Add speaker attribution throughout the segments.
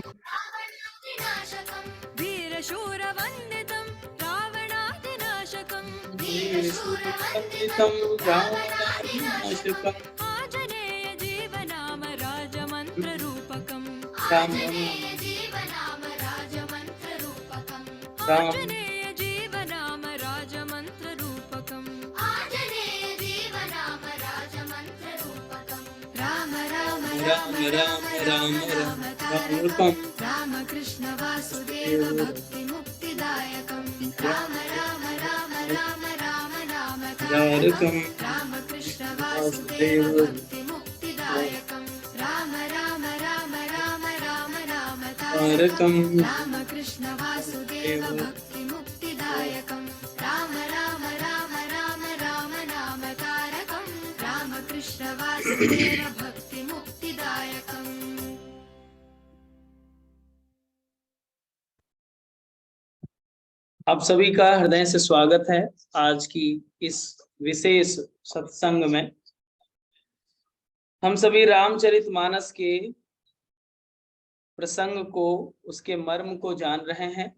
Speaker 1: रावणादिनाशकम् वीरशूरवन्दितं रावणादिनाशकम्
Speaker 2: वीरशूरवन्दितं रावणादिनाशकम्
Speaker 1: आञ्जनेय जीवनाम राजमन्त्ररूपकम्
Speaker 2: रामनाम
Speaker 1: आञ्जनेय जीवनाम राजमन्त्ररूपकम्
Speaker 2: राम
Speaker 1: आञ्जनेय जीवनाम राजमन्त्ररूपकम् आञ्जनेय जीवनाम राजमन्त्ररूपकम् राम राम
Speaker 2: राम राम राम राम तारकम्
Speaker 1: रामकृष्ण वासुदेव भक्ति मुक्तिदायकम् राम राम राम राम राम नाम
Speaker 2: तारकम्
Speaker 1: रामकृष्ण वासुदेव
Speaker 2: वासुदेव
Speaker 1: भक्ति मुक्तिदायकम् राम राम राम राम राम नाम
Speaker 2: तारकम्
Speaker 1: रामकृष्ण वासुदेव
Speaker 2: वासुदेव
Speaker 1: भक्ति मुक्तिदायकम् राम राम राम राम राम नाम तारकम् रामकृष्ण वासुदेव भक्ति मुक्तिदायकम्।
Speaker 2: आप सभी का हृदय से स्वागत है आज की इस विशेष सत्संग में। हम सभी रामचरितमानस के प्रसंग को, उसके मर्म को जान रहे हैं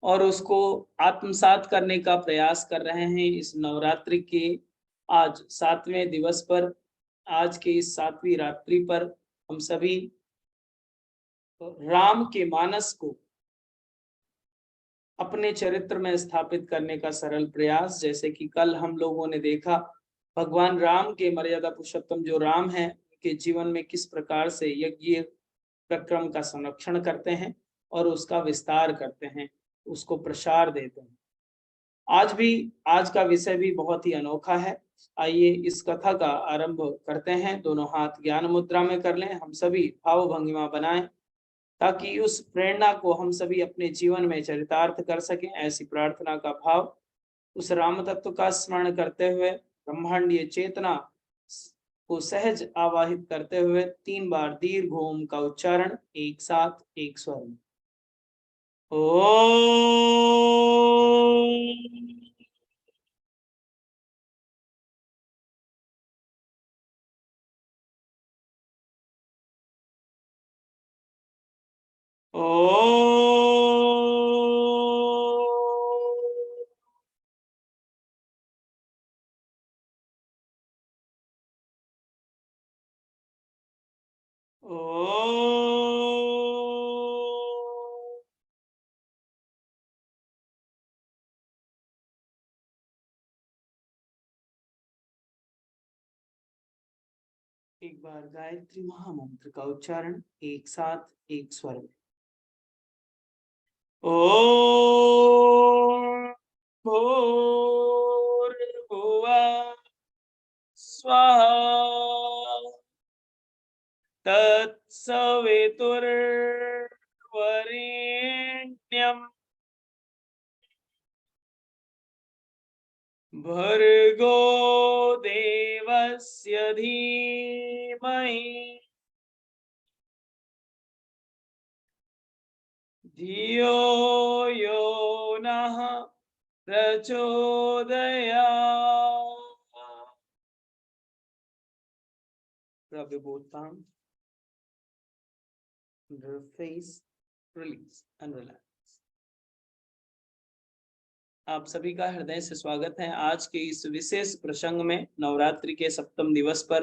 Speaker 2: और उसको आत्मसात करने का प्रयास कर रहे हैं। इस नवरात्रि के आज 7वें दिवस पर, आज के इस 7वीं रात्रि पर हम सभी राम के मानस को अपने चरित्र में स्थापित करने का सरल प्रयास। जैसे कि कल हम लोगों ने देखा, भगवान राम के मर्यादा पुरुषोत्तम जो राम हैं, उनके जीवन में किस प्रकार से यज्ञ प्रक्रम का संरक्षण करते हैं और उसका विस्तार करते हैं, उसको प्रसार देते हैं। आज का विषय भी बहुत ही अनोखा है। आइए इस कथा का आरंभ करते हैं। दोनों हाथ ज्ञान मुद्रा में कर लें, हम सभी भाव भंगिमा बनाएं ताकि उस प्रेरणा को हम सभी अपने जीवन में चरितार्थ कर सकें। ऐसी प्रार्थना का भाव उस राम तत्व का स्मरण करते हुए, ब्रह्मांडीय चेतना को सहज आवाहित करते हुए 3 बार दीर्घ ओम का उच्चारण एक साथ एक स्वर में। ओम एक बार गायत्री महामंत्र का उच्चारण एक साथ एक स्वर में। ओम भूर्भुवः स्वाहा तत्सवितुर्वरेण्यम् भर्गो देवस्य धीमहि धियो यो नः प्रचोदयात्। Rub your both palms under your face, release and relax. आप सभी का हृदय से स्वागत है आज के इस विशेष प्रसंग में। नवरात्रि के 7वें दिवस पर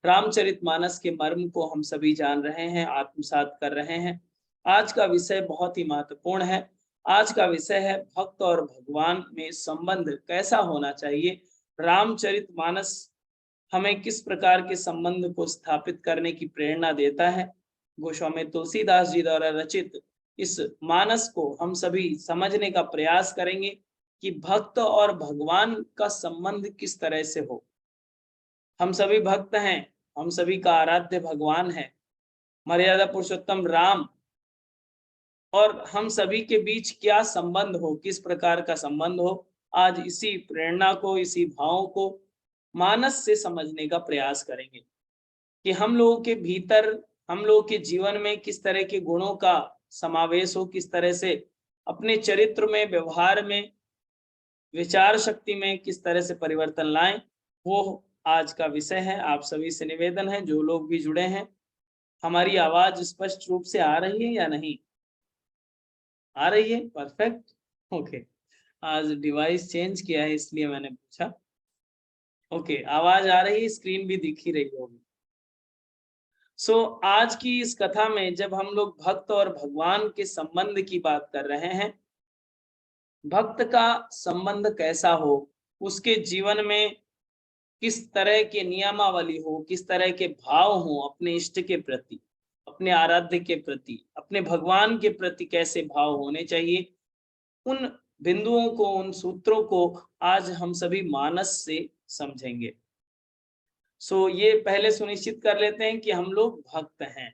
Speaker 2: रामचरितमानस के मर्म को हम सभी जान रहे हैं, आत्मसात कर रहे हैं। आज का विषय बहुत ही महत्वपूर्ण है। आज का विषय है भक्त और भगवान में संबंध कैसा होना चाहिए। रामचरितमानस हमें किस प्रकार के संबंध को स्थापित करने की प्रेरणा देता है। गोस्वामी तुलसीदास जी द्वारा रचित इस मानस को हम सभी समझने का प्रयास करेंगे कि भक्त और भगवान का संबंध किस तरह से हो। हम सभी भक्त हैं, हम सभी का आराध्य भगवान है मर्यादा पुरुषोत्तम राम, और हम सभी के बीच क्या संबंध हो, किस प्रकार का संबंध हो। आज इसी प्रेरणा को, इसी भाव को मानस से समझने का प्रयास करेंगे कि हम लोगों के भीतर, हम लोगों के जीवन में किस तरह के गुणों का समावेश हो, किस तरह से अपने चरित्र में, व्यवहार में, विचार शक्ति में किस तरह से परिवर्तन लाएं, वो आज का विषय है। आप सभी से निवेदन है, जो लोग भी जुड़े हैं हमारी आवाज स्पष्ट रूप से आ रही है या नहीं? आ रही है, परफेक्ट, ओके। आज डिवाइस चेंज किया है इसलिए मैंने पूछा। ओके, आवाज आ रही है, स्क्रीन भी दिख ही रही होगी। आज की इस कथा में जब हम लोग भक्त और भगवान के संबंध की बात कर रहे हैं, भक्त का संबंध कैसा हो, उसके जीवन में किस तरह के नियमावली हो, किस तरह के भाव हो अपने इष्ट के प्रति, अपने आराध्य के प्रति, अपने भगवान के प्रति कैसे भाव होने चाहिए, उन बिंदुओं को, उन सूत्रों को आज हम सभी मानस से समझेंगे। ये पहले सुनिश्चित कर लेते हैं कि हम लोग भक्त हैं।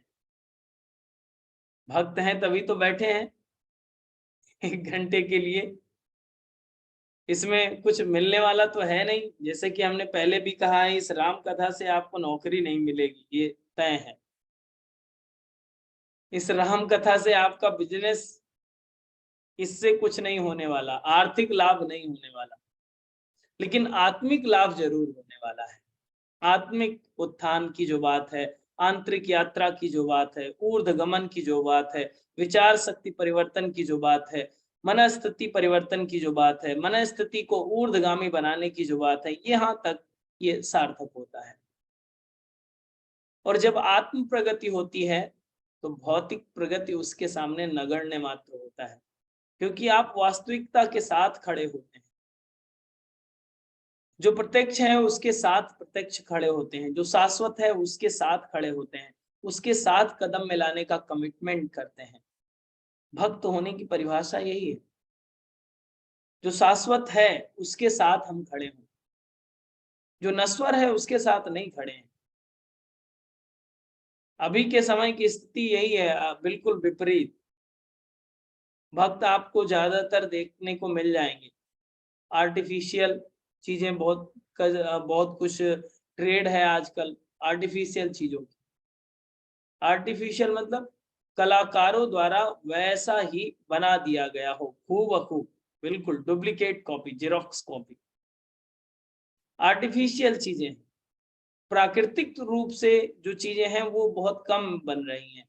Speaker 2: भक्त हैं तभी तो बैठे हैं 1 घंटे के लिए। इसमें कुछ मिलने वाला तो है नहीं, जैसे कि हमने पहले भी कहा है, इस राम कथा से आपको नौकरी नहीं मिलेगी, ये तय है। इस राम कथा से आपका बिजनेस, इससे कुछ नहीं होने वाला, आर्थिक लाभ नहीं होने वाला, लेकिन आत्मिक लाभ जरूर होने वाला है। आत्मिक उत्थान की जो बात है, आंतरिक यात्रा की जो बात है, ऊर्ध्वगमन की जो बात है, विचार शक्ति परिवर्तन की जो बात है, मनस्थिति परिवर्तन की जो बात है, मनस्थिति को ऊर्ध्वगामी बनाने की जो बात है, यहाँ तक ये सार्थक होता है। और जब आत्म प्रगति होती है तो भौतिक प्रगति उसके सामने नगण्य मात्र होता है, क्योंकि आप वास्तविकता के साथ खड़े होते हैं। जो प्रत्यक्ष है उसके साथ प्रत्यक्ष खड़े होते हैं, जो शाश्वत है उसके साथ खड़े होते हैं, उसके साथ कदम मिलाने का कमिटमेंट करते हैं। भक्त होने की परिभाषा यही है, जो शाश्वत है उसके साथ हम खड़े हों, जो नश्वर है उसके साथ नहीं खड़े हैं। अभी के समय की स्थिति यही है, बिल्कुल विपरीत। भक्त आपको ज्यादातर देखने को मिल जाएंगे, आर्टिफिशियल चीजें बहुत कुछ ट्रेड है आजकल आर्टिफिशियल चीजों की। आर्टिफिशियल मतलब कलाकारों द्वारा वैसा ही बना दिया गया हो, हूबहू, बिल्कुल duplicate copy, xerox copy. Artificial चीजें, प्राकृतिक रूप से जो चीजें हैं वो बहुत कम बन रही हैं।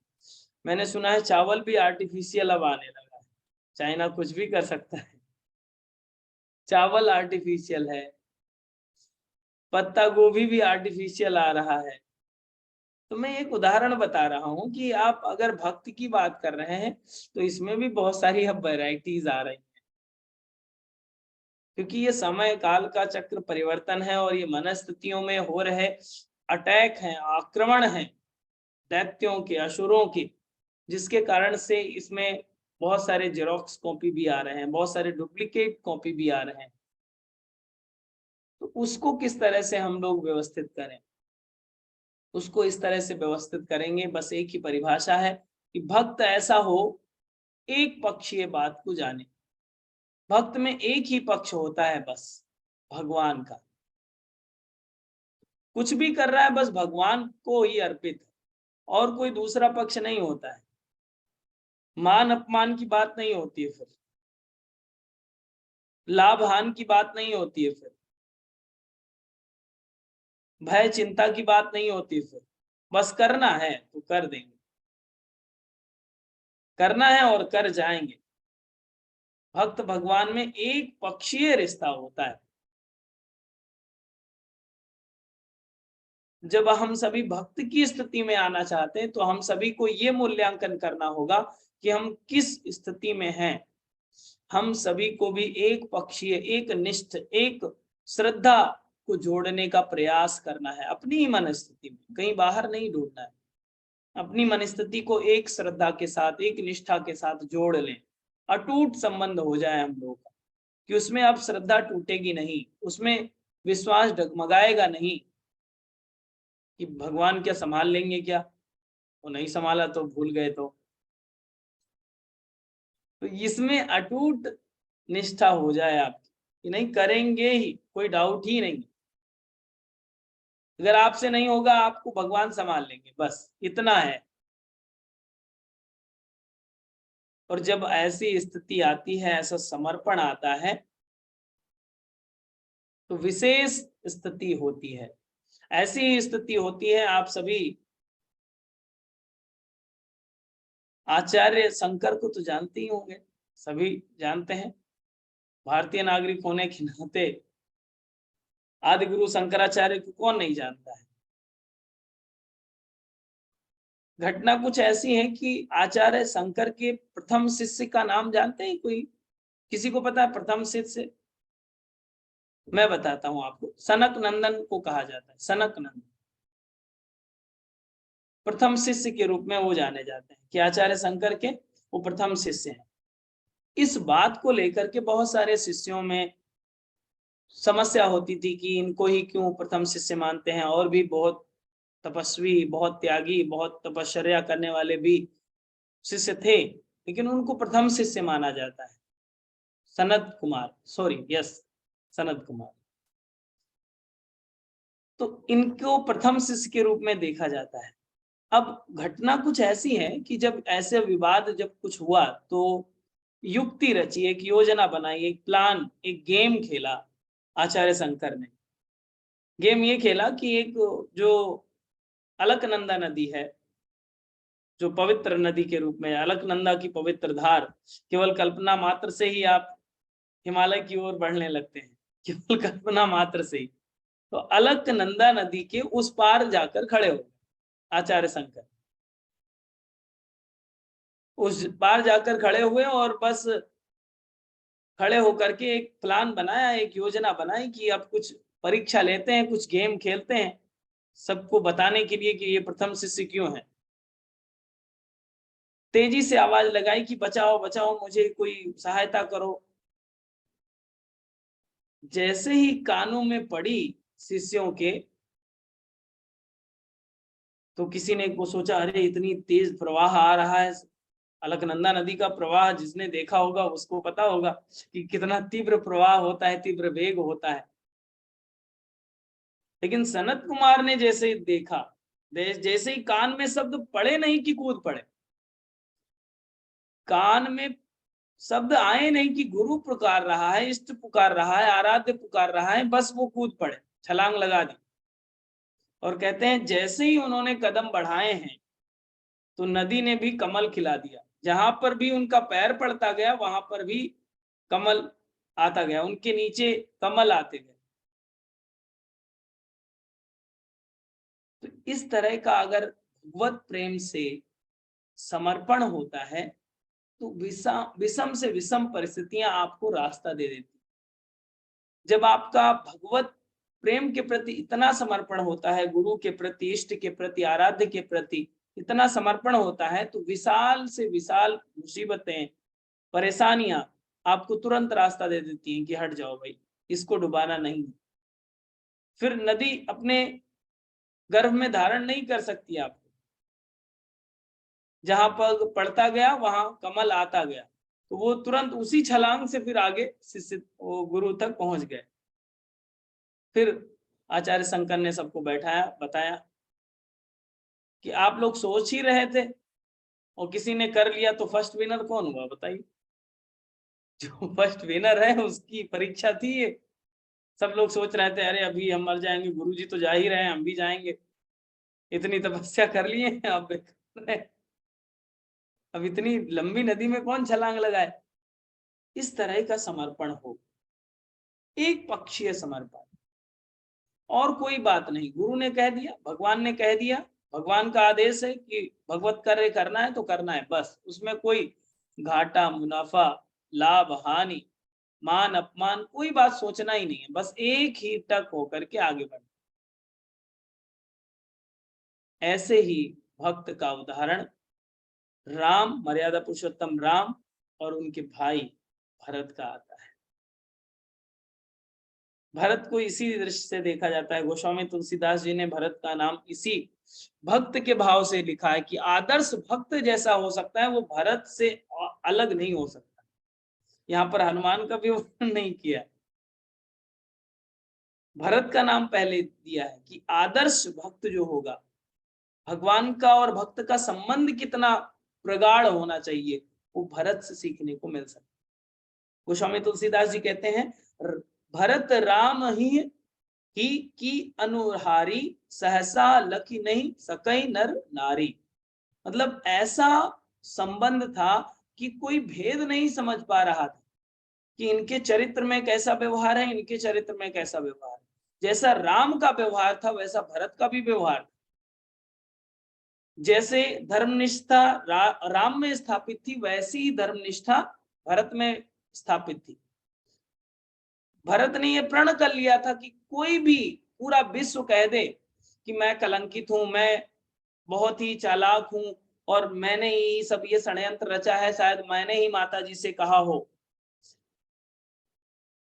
Speaker 2: मैंने सुना है चावल भी आर्टिफिशियल अब आने लगा है, चाइना कुछ भी कर सकता है, चावल आर्टिफिशियल है, पत्ता गोभी भी आर्टिफिशियल आ रहा है। तो मैं एक उदाहरण बता रहा हूं कि आप अगर भक्त की बात कर रहे हैं तो इसमें भी बहुत सारी अब वैरायटीज आ रही हैं, क्योंकि ये समय काल का चक्र परिवर्तन है और ये मनस्थितियों में हो रहे अटैक हैं, आक्रमण हैं दैत्यों के, असुरों के, जिसके कारण से इसमें बहुत सारे जेरोक्स कॉपी भी आ रहे हैं, बहुत सारे डुप्लीकेट कॉपी भी आ रहे हैं। तो उसको किस तरह से हम लोग व्यवस्थित करें, उसको इस तरह से व्यवस्थित करेंगे, बस एक ही परिभाषा है कि भक्त ऐसा हो एक पक्षीय बात को जाने। भक्त में एक ही पक्ष होता है बस, भगवान का। कुछ भी कर रहा है बस भगवान को ही अर्पित है, और कोई दूसरा पक्ष नहीं होता है। मान अपमान की बात नहीं होती है, फिर लाभ हानि की बात नहीं होती है, फिर भय चिंता की बात नहीं होती, फिर बस करना है तो कर देंगे, करना है और कर जाएंगे। भक्त भगवान में एक पक्षीय रिश्ता होता है। जब हम सभी भक्त की स्थिति में आना चाहते हैं तो हम सभी को ये मूल्यांकन करना होगा कि हम किस स्थिति में हैं। हम सभी को भी एक पक्षीय, एक निष्ठ, एक श्रद्धा को जोड़ने का प्रयास करना है अपनी ही मन स्थिति में, कहीं बाहर नहीं ढूंढना है। अपनी मन स्थिति को एक श्रद्धा के साथ, एक निष्ठा के साथ जोड़ लें, अटूट संबंध हो जाए हम लोगों का, कि उसमें अब श्रद्धा टूटेगी नहीं, उसमें विश्वास डगमगाएगा नहीं कि भगवान क्या संभाल लेंगे, क्या वो नहीं संभाला तो भूल गए तो इसमें अटूट निष्ठा हो जाए आपकी कि नहीं करेंगे ही, कोई डाउट ही नहीं। अगर आपसे नहीं होगा आपको भगवान संभाल लेंगे, बस इतना है। और जब ऐसी स्थिति आती है, ऐसा समर्पण आता है, तो विशेष स्थिति होती है। ऐसी स्थिति होती है, आप सभी आचार्य शंकर को तो जानते ही होंगे, सभी जानते हैं। भारतीय नागरिक होने के नाते आदि गुरु शंकराचार्य को कौन नहीं जानता है। घटना कुछ ऐसी है कि आचार्य शंकर के प्रथम शिष्य का नाम जानते हैं कोई? किसी को पता है प्रथम शिष्य? मैं बताता हूं आपको, सनक नंदन को कहा जाता है। सनक नंदन प्रथम शिष्य के रूप में वो जाने जाते हैं कि आचार्य शंकर के वो प्रथम शिष्य हैं। इस बात को लेकर के बहुत सारे शिष्यों में समस्या होती थी कि इनको ही क्यों प्रथम शिष्य मानते हैं, और भी बहुत तपस्वी, बहुत त्यागी, बहुत तपश्चर्या करने वाले भी शिष्य थे, लेकिन उनको प्रथम शिष्य माना जाता है। Sanat Kumar, sorry, yes, Sanat Kumar. तो इनको प्रथम शिष्य के रूप में देखा जाता है। अब घटना कुछ ऐसी है कि जब ऐसे विवाद जब कुछ हुआ तो युक्ति रची, एक योजना बनाई, एक प्लान, एक गेम खेला आचार्य शंकर ने। गेम ये खेला कि एक जो अलकनंदा नदी है, जो पवित्र नदी के रूप में, अलकनंदा की पवित्र धार, केवल कल्पना मात्र से ही आप हिमालय की ओर बढ़ने लगते हैं, केवल कल्पना मात्र से ही। तो अलकनंदा नदी के उस पार जाकर खड़े हो आचार्य शंकर, उस पार जाकर खड़े हुए और बस खड़े होकर के एक प्लान बनाया, एक योजना बनाई कि अब कुछ परीक्षा लेते हैं, कुछ गेम खेलते हैं, सबको बताने के लिए कि ये प्रथम शिष्य क्यों है। तेजी से आवाज लगाई कि बचाओ बचाओ, मुझे कोई सहायता करो। जैसे ही कानों में पड़ी शिष्यों के, तो किसी ने को सोचा, अरे इतनी तेज प्रवाह आ रहा है, अलकनंदा नदी का प्रवाह जिसने देखा होगा उसको पता होगा कि कितना तीव्र प्रवाह होता है, तीव्र वेग होता है। लेकिन सनत कुमार ने जैसे देखा, जैसे ही कान में शब्द पड़े नहीं कि कूद पड़े, कान में शब्द आए नहीं कि गुरु पुकार रहा है, इष्ट पुकार रहा है, आराध्य पुकार रहा है, बस वो कूद पड़े, छलांग लगा दी। और कहते हैं जैसे ही उन्होंने कदम बढ़ाए हैं तो नदी ने भी कमल खिला दिया, जहां पर भी उनका पैर पड़ता गया वहां पर भी कमल आता गया, उनके नीचे कमल आते गए। तो इस तरह का अगर भगवत प्रेम से समर्पण होता है तो विषम से विषम परिस्थितियां आपको रास्ता दे देती। जब आपका भगवत प्रेम के प्रति इतना समर्पण होता है, गुरु के प्रति, इष्ट के प्रति, आराध्य के प्रति इतना समर्पण होता है, तो विशाल से विशाल मुसीबतें, परेशानियां आपको तुरंत रास्ता दे देती हैं कि हट जाओ भाई, इसको डुबाना नहीं। फिर नदी अपने गर्भ में धारण नहीं कर सकती आपको, जहां पग पड़ता गया वहां कमल आता गया, तो वो तुरंत उसी छलांग से फिर आगे शिष्य वो गुरु तक पहुंच गए। फिर आचार्य शंकर ने सबको बैठाया, बताया कि आप लोग सोच ही रहे थे और किसी ने कर लिया, तो फर्स्ट विनर कौन हुआ बताइए? जो फर्स्ट विनर है उसकी परीक्षा थी ये। सब लोग सोच रहे थे अरे अभी हम मर जाएंगे, गुरुजी तो जा ही रहे हैं, हम भी जाएंगे, इतनी तपस्या कर लिए हैं, अब इतनी लंबी नदी में कौन छलांग लगाए। इस तरह का समर्पण हो, एक पक्षीय समर्पण, और कोई बात नहीं। गुरु ने कह दिया, भगवान ने कह दिया, भगवान का आदेश है कि भगवत कार्य करना है तो करना है, बस उसमें कोई घाटा मुनाफा, लाभ हानि, मान अपमान, कोई बात सोचना ही नहीं है, बस एक ही टक होकर के आगे बढ़ना। ऐसे ही भक्त का उदाहरण राम, मर्यादा पुरुषोत्तम राम और उनके भाई भरत का आता है। भरत को इसी दृष्टि से देखा जाता है, गोस्वामी तुलसीदास जी ने भरत का नाम इसी भक्त के भाव से लिखा है कि आदर्श भक्त जैसा हो सकता है वो भरत से अलग नहीं हो सकता। यहाँ पर हनुमान का भी वर्णन नहीं किया, भरत का नाम पहले दिया है कि आदर्श भक्त जो होगा, भगवान का और भक्त का संबंध कितना प्रगाढ़ होना चाहिए, वो भरत से सीखने को मिल सकता है। गोस्वामी तुलसीदास जी कहते हैं, भरत राम ही की अनुहारी, सहसा लखी नहीं सकई नर नारी। मतलब ऐसा संबंध था कि कोई भेद नहीं समझ पा रहा था कि इनके चरित्र में कैसा व्यवहार है, इनके चरित्र में कैसा व्यवहार है। जैसा राम का व्यवहार था वैसा भरत का भी व्यवहार था। जैसे धर्मनिष्ठा राम में स्थापित थी वैसी ही धर्मनिष्ठा भरत में स्थापित थी। भरत ने ये प्रण कर लिया था कि कोई भी पूरा विश्व कह दे कि मैं कलंकित हूं, मैं बहुत ही चालाक हूं और मैंने ही सब ये षड्यंत्र रचा है, शायद मैंने ही माता जी से कहा हो।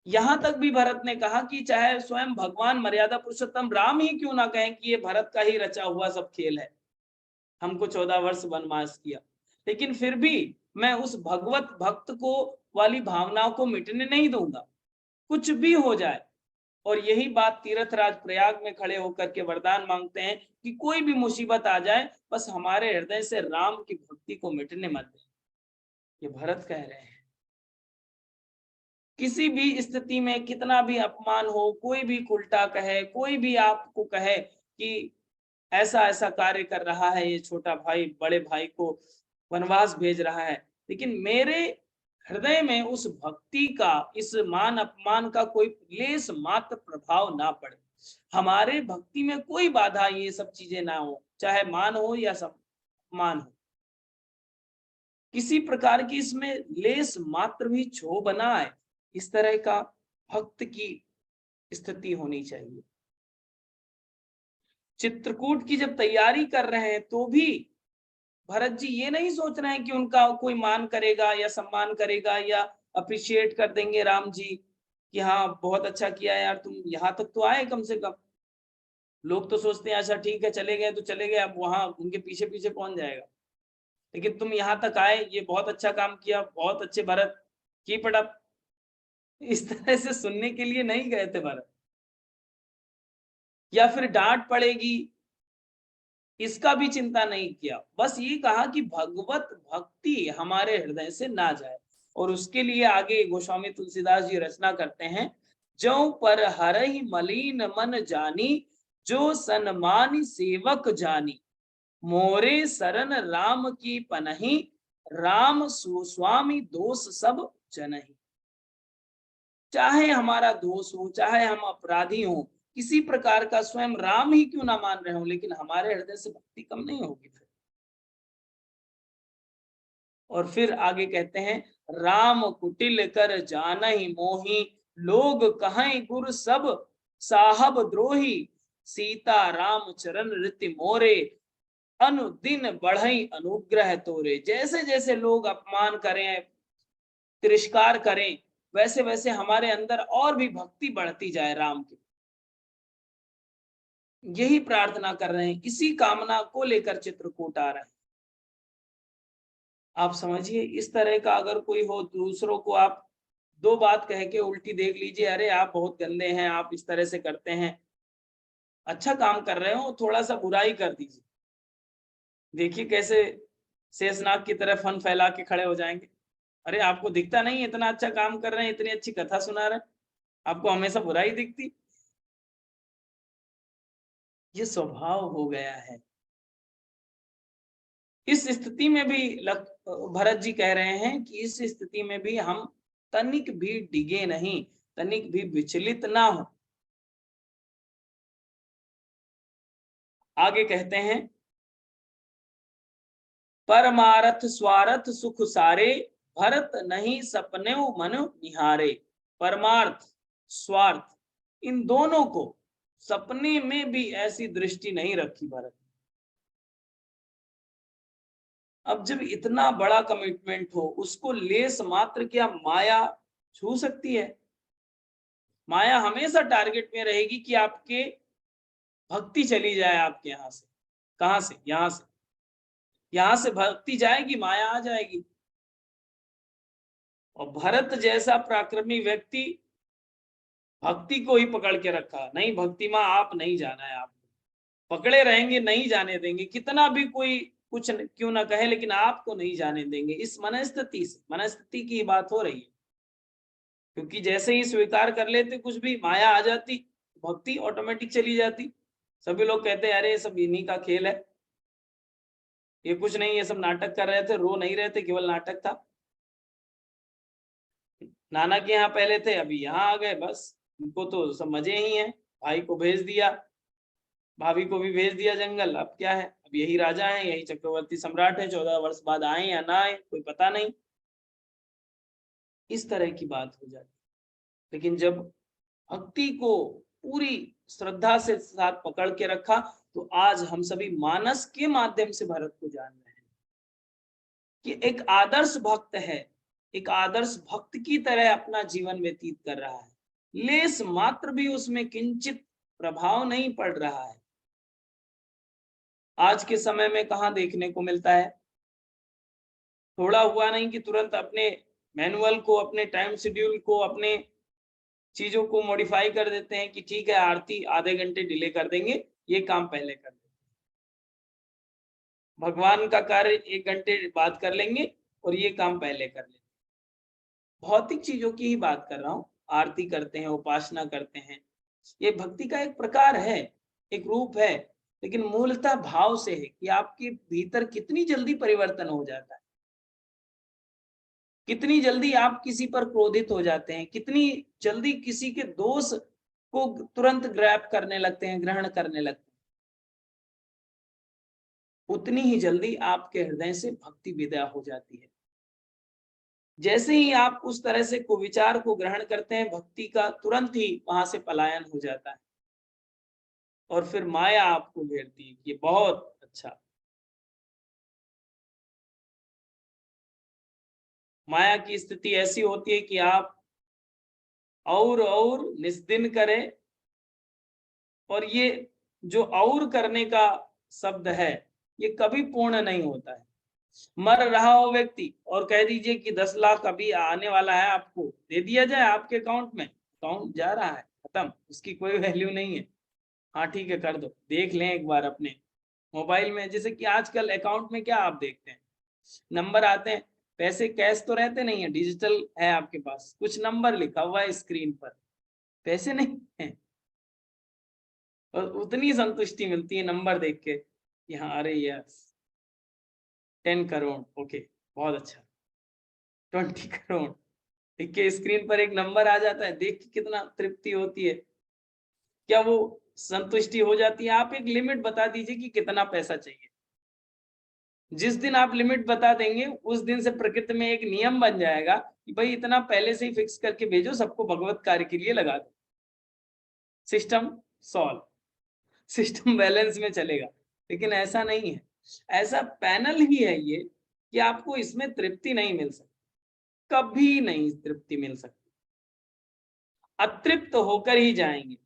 Speaker 2: यहां तक भी भरत ने कहा कि चाहे स्वयं भगवान मर्यादा पुरुषोत्तम राम ही क्यों ना कहें कि ये भरत का ही रचा हुआ सब खेल है, हमको 14 वर्ष वनवास किया, लेकिन फिर भी मैं उस भगवत भक्त को वाली भावनाओं को मिटने नहीं दूंगा, कुछ भी हो जाए। और यही बात तीर्थराज प्रयाग में खड़े होकर के वरदान मांगते हैं कि कोई भी मुसीबत आ जाए, बस हमारे हृदय से राम की भक्ति को मिटने मत दें। ये भरत कह रहे हैं। किसी भी स्थिति में कितना भी अपमान हो, कोई भी उल्टा कहे, कोई भी आपको कहे कि ऐसा ऐसा कार्य कर रहा है ये छोटा भाई, बड़े भाई को वनवास भेज रहा है, लेकिन मेरे हृदय में उस भक्ति का, इस मान अपमान का कोई लेस मात्र प्रभाव ना पड़े। हमारे भक्ति में कोई बाधा ये सब चीजें ना हो, चाहे मान हो या सम्मान हो, किसी प्रकार की इसमें लेस मात्र भी क्षोभ ना आए, इस तरह का भक्त की स्थिति होनी चाहिए। चित्रकूट की जब तैयारी कर रहे हैं तो भी भरत जी ये नहीं सोच रहे हैं कि उनका कोई मान करेगा या सम्मान करेगा या अप्रिशिएट कर देंगे राम जी कि हाँ बहुत अच्छा किया यार, तुम यहाँ तक तो आए कम से कम। लोग तो सोचते हैं अच्छा ठीक है चले गए तो चले गए, अब वहां उनके पीछे पीछे कौन जाएगा, लेकिन तुम यहाँ तक आए, ये बहुत अच्छा काम किया, बहुत अच्छे भरत, कीप इट अप। इस तरह से सुनने के लिए नहीं गए थे भरत, या फिर डांट पड़ेगी इसका भी चिंता नहीं किया। बस ये कहा कि भगवत भक्ति हमारे हृदय से ना जाए। और उसके लिए आगे गोस्वामी तुलसीदास जी रचना करते हैं, जो पर हरहि मलिन मन जानी, जो सन्मानी सेवक जानी, मोरे शरण राम की पनहि, राम सुस्वामी दोष सब जनहि। चाहे हमारा दोष हो, चाहे हम अपराधी हो, किसी प्रकार का, स्वयं राम ही क्यों ना मान रहे हो, लेकिन हमारे हृदय से भक्ति कम नहीं होगी फिर। और फिर आगे कहते हैं, राम कुटिल कर जानहि मोहि, लोग कहें गुर सब साहब द्रोही, सीता राम चरण रीति मोरे, अनुदिन बढ़ई अनुग्रह तोरे। जैसे जैसे लोग अपमान करें, तिरस्कार करें, वैसे वैसे हमारे अंदर और भी भक्ति बढ़ती जाए राम की। यही प्रार्थना कर रहे हैं, इसी कामना को लेकर चित्रकूट आ रहे हैं। आप समझिए, इस तरह का अगर कोई हो, दूसरों को आप दो बात कह के उल्टी देख लीजिए, अरे आप बहुत गंदे हैं, आप इस तरह से करते हैं, अच्छा काम कर रहे हो थोड़ा सा बुराई कर दीजिए, देखिए कैसे शेषनाग की तरह फन फैला के खड़े हो जाएंगे। अरे आपको दिखता नहीं इतना अच्छा काम कर रहे हैं, इतनी अच्छी कथा सुना रहे हैं, आपको हमेशा बुराई दिखती। ये स्वभाव हो गया है। इस स्थिति में भी भरत जी कह रहे हैं कि इस स्थिति में भी हम तनिक भी डिगे नहीं, तनिक भी विचलित ना हो। आगे कहते हैं, परमारथ स्वार्थ सुख सारे, भरत नहीं सपने मन निहारे। परमार्थ स्वार्थ इन दोनों को सपने में भी ऐसी दृष्टि नहीं रखी भरत। अब जब इतना बड़ा कमिटमेंट हो, उसको लेस मात्र क्या माया छू सकती है? माया हमेशा टारगेट में रहेगी कि आपके भक्ति चली जाए आपके यहां से। कहां से? यहां से। यहां से भक्ति जाएगी, माया आ जाएगी। और भरत जैसा पराक्रमी व्यक्ति भक्ति को ही पकड़ के रखा, नहीं भक्ति मां आप नहीं जाना है, आप पकड़े रहेंगे, नहीं जाने देंगे, कितना भी कोई कुछ क्यों ना कहे, लेकिन आपको नहीं जाने देंगे। इस मनस्थिति से, मनस्थिति की बात हो रही है, क्योंकि जैसे ही स्वीकार कर लेते कुछ भी, माया आ जाती, भक्ति ऑटोमेटिक चली जाती। सभी लोग कहते हैं अरे सब इन्हीं का खेल है, ये कुछ नहीं, ये सब नाटक कर रहे थे, रो नहीं रहे थे, केवल नाटक था। नाना के यहाँ पहले थे, अभी यहाँ आ गए, बस उनको तो सब मजे ही हैं। भाई को भेज दिया, भाभी को भी भेज दिया जंगल, अब क्या है, अब यही राजा है, यही चक्रवर्ती सम्राट है, 14 वर्ष बाद आए या ना आए कोई पता नहीं। इस तरह की बात हो जाती। लेकिन जब भक्ति को पूरी श्रद्धा से साथ पकड़ के रखा, तो आज हम सभी मानस के माध्यम से भरत को जान रहे हैं कि एक आदर्श भक्त है, एक आदर्श भक्त की तरह अपना जीवन व्यतीत कर रहा है, लेस मात्र भी उसमें किंचित प्रभाव नहीं पड़ रहा है। आज के समय में कहाँ देखने को मिलता है, थोड़ा हुआ नहीं कि तुरंत अपने मैनुअल को, अपने टाइम शेड्यूल को, अपने चीजों को मॉडिफाई कर देते हैं कि ठीक है आरती आधे घंटे डिले कर देंगे, ये काम पहले कर देंगे, भगवान का कार्य 1 घंटे बाद कर लेंगे और ये काम पहले कर लेंगे। भौतिक चीजों की ही बात कर रहा हूँ, आरती करते हैं, उपासना करते हैं, ये भक्ति का एक प्रकार है, एक रूप है, लेकिन मूलतः भाव से है कि आपके भीतर कितनी जल्दी परिवर्तन हो जाता है, कितनी जल्दी आप किसी पर क्रोधित हो जाते हैं, कितनी जल्दी किसी के दोष को तुरंत ग्रैब करने लगते हैं, ग्रहण करने लगते हैं, उतनी ही जल्दी आपके हृदय से भक्ति विदा हो जाती है। जैसे ही आप उस तरह से कुविचार को ग्रहण करते हैं, भक्ति का तुरंत ही वहां से पलायन हो जाता है और फिर माया आपको घेरती है कि ये बहुत अच्छा। माया की स्थिति ऐसी होती है कि आप और निस्दिन करें, और ये जो और करने का शब्द है ये कभी पूर्ण नहीं होता है। मर रहा हो व्यक्ति और कह दीजिए कि 10 लाख अभी आने वाला है, आपको दे दिया जाए आपके अकाउंट में, अकाउंट जा रहा है, खत्म, उसकी कोई वैल्यू नहीं है। हाँ ठीक है कर दो, देख लें एक बार अपने मोबाइल में, जैसे कि आजकल अकाउंट में क्या आप देखते हैं, नंबर आते हैं, पैसे कैश तो रहते नहीं है, डिजिटल है आपके पास, कुछ नंबर लिखा हुआ है स्क्रीन पर, पैसे नहीं है, और उतनी संतुष्टि मिलती है नंबर देख के कि हाँ अरे यस 10 करोड़, ओके बहुत अच्छा, 20 करोड़ देख के स्क्रीन पर एक नंबर आ जाता है, देख के कितना तृप्ति होती है। क्या वो संतुष्टि हो जाती है? आप एक लिमिट बता दीजिए कि कितना पैसा चाहिए, जिस दिन आप लिमिट बता देंगे उस दिन से प्रकृति में एक नियम बन जाएगा कि भाई इतना पहले से ही फिक्स करके भेजो, सबको भगवत कार्य के लिए लगा दो, सिस्टम सॉल्व, सिस्टम बैलेंस में चलेगा। लेकिन ऐसा नहीं है, ऐसा पैनल ही है ये कि आपको इसमें तृप्ति नहीं मिल सकती, कभी नहीं तृप्ति मिल सकती, अतृप्त होकर ही जाएंगे।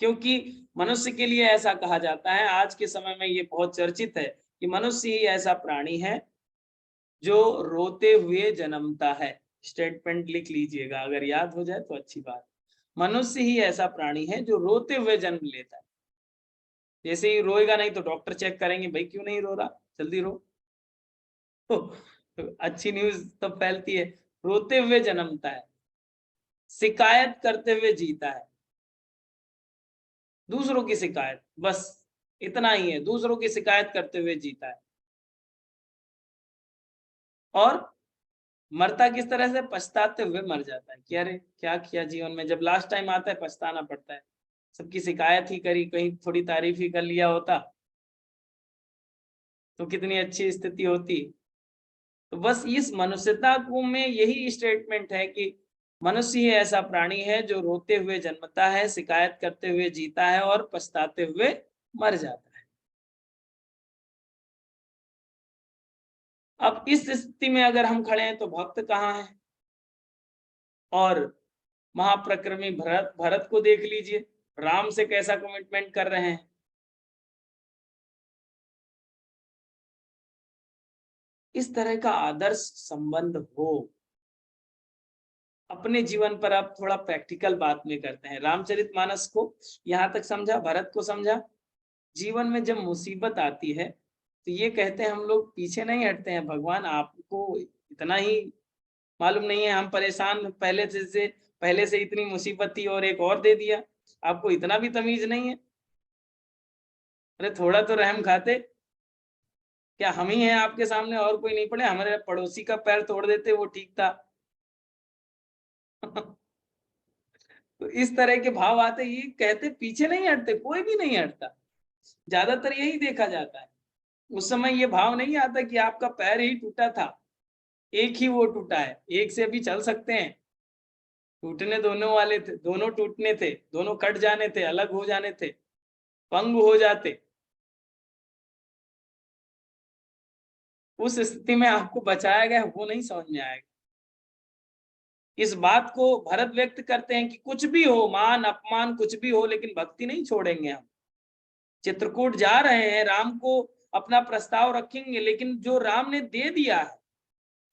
Speaker 2: क्योंकि मनुष्य के लिए ऐसा कहा जाता है, आज के समय में ये बहुत चर्चित है कि मनुष्य ही ऐसा प्राणी है जो रोते हुए जन्मता है। स्टेटमेंट लिख लीजिएगा, अगर याद हो जाए तो अच्छी बात। मनुष्य ही ऐसा प्राणी है जो रोते हुए जन्म लेता है। जैसे ही रोएगा नहीं तो डॉक्टर चेक करेंगे, भाई क्यों नहीं रो रहा, जल्दी रो। तो अच्छी न्यूज तब फैलती है, रोते हुए जन्मता है, शिकायत करते हुए जीता है, दूसरों की शिकायत, बस इतना ही है, दूसरों की शिकायत करते हुए जीता है। और मरता किस तरह से, पछताते हुए मर जाता है कि अरे क्या किया जीवन में, जब लास्ट टाइम आता है पछताना पड़ता है, सबकी शिकायत ही करी, कहीं थोड़ी तारीफ ही कर लिया होता तो कितनी अच्छी स्थिति होती। तो बस इस मनुष्यता को में यही स्टेटमेंट है कि मनुष्य ही ऐसा प्राणी है जो रोते हुए जन्मता है, शिकायत करते हुए जीता है और पछताते हुए मर जाता है। अब इस स्थिति में अगर हम खड़े हैं तो भक्त कहाँ है? और महाप्रक्रमी भरत को देख लीजिए, राम से कैसा कमिटमेंट कर रहे हैं। इस तरह का आदर्श संबंध हो अपने जीवन पर। आप थोड़ा प्रैक्टिकल बात में करते हैं, रामचरितमानस को यहाँ तक समझा, भरत को समझा, जीवन में जब मुसीबत आती है तो ये कहते हैं हम लोग पीछे नहीं हटते हैं, भगवान आपको इतना ही मालूम नहीं है, हम परेशान पहले से इतनी मुसीबत थी और एक और दे दिया, आपको इतना भी तमीज नहीं है, अरे थोड़ा तो रहम खाते। क्या हम ही हैं आपके सामने और कोई नहीं पड़े? हमारे पड़ोसी का पैर तोड़ देते वो ठीक था। तो इस तरह के भाव आते, ये कहते पीछे नहीं हटते, कोई भी नहीं हटता। ज्यादातर यही देखा जाता है। उस समय ये भाव नहीं आता कि आपका पैर ही टूटा था, एक ही वो टूटा है, एक से अभी चल सकते हैं। टूटने दोनों वाले थे, दोनों टूटने थे, दोनों कट जाने थे, अलग हो जाने थे, पंग हो जाते। उस स्थिति में आपको बचाया गया, वो नहीं समझ में आएगा। इस बात को भरत व्यक्त करते हैं कि कुछ भी हो, मान अपमान कुछ भी हो, लेकिन भक्ति नहीं छोड़ेंगे हम। चित्रकूट जा रहे हैं, राम को अपना प्रस्ताव रखेंगे, लेकिन जो राम ने दे दिया है,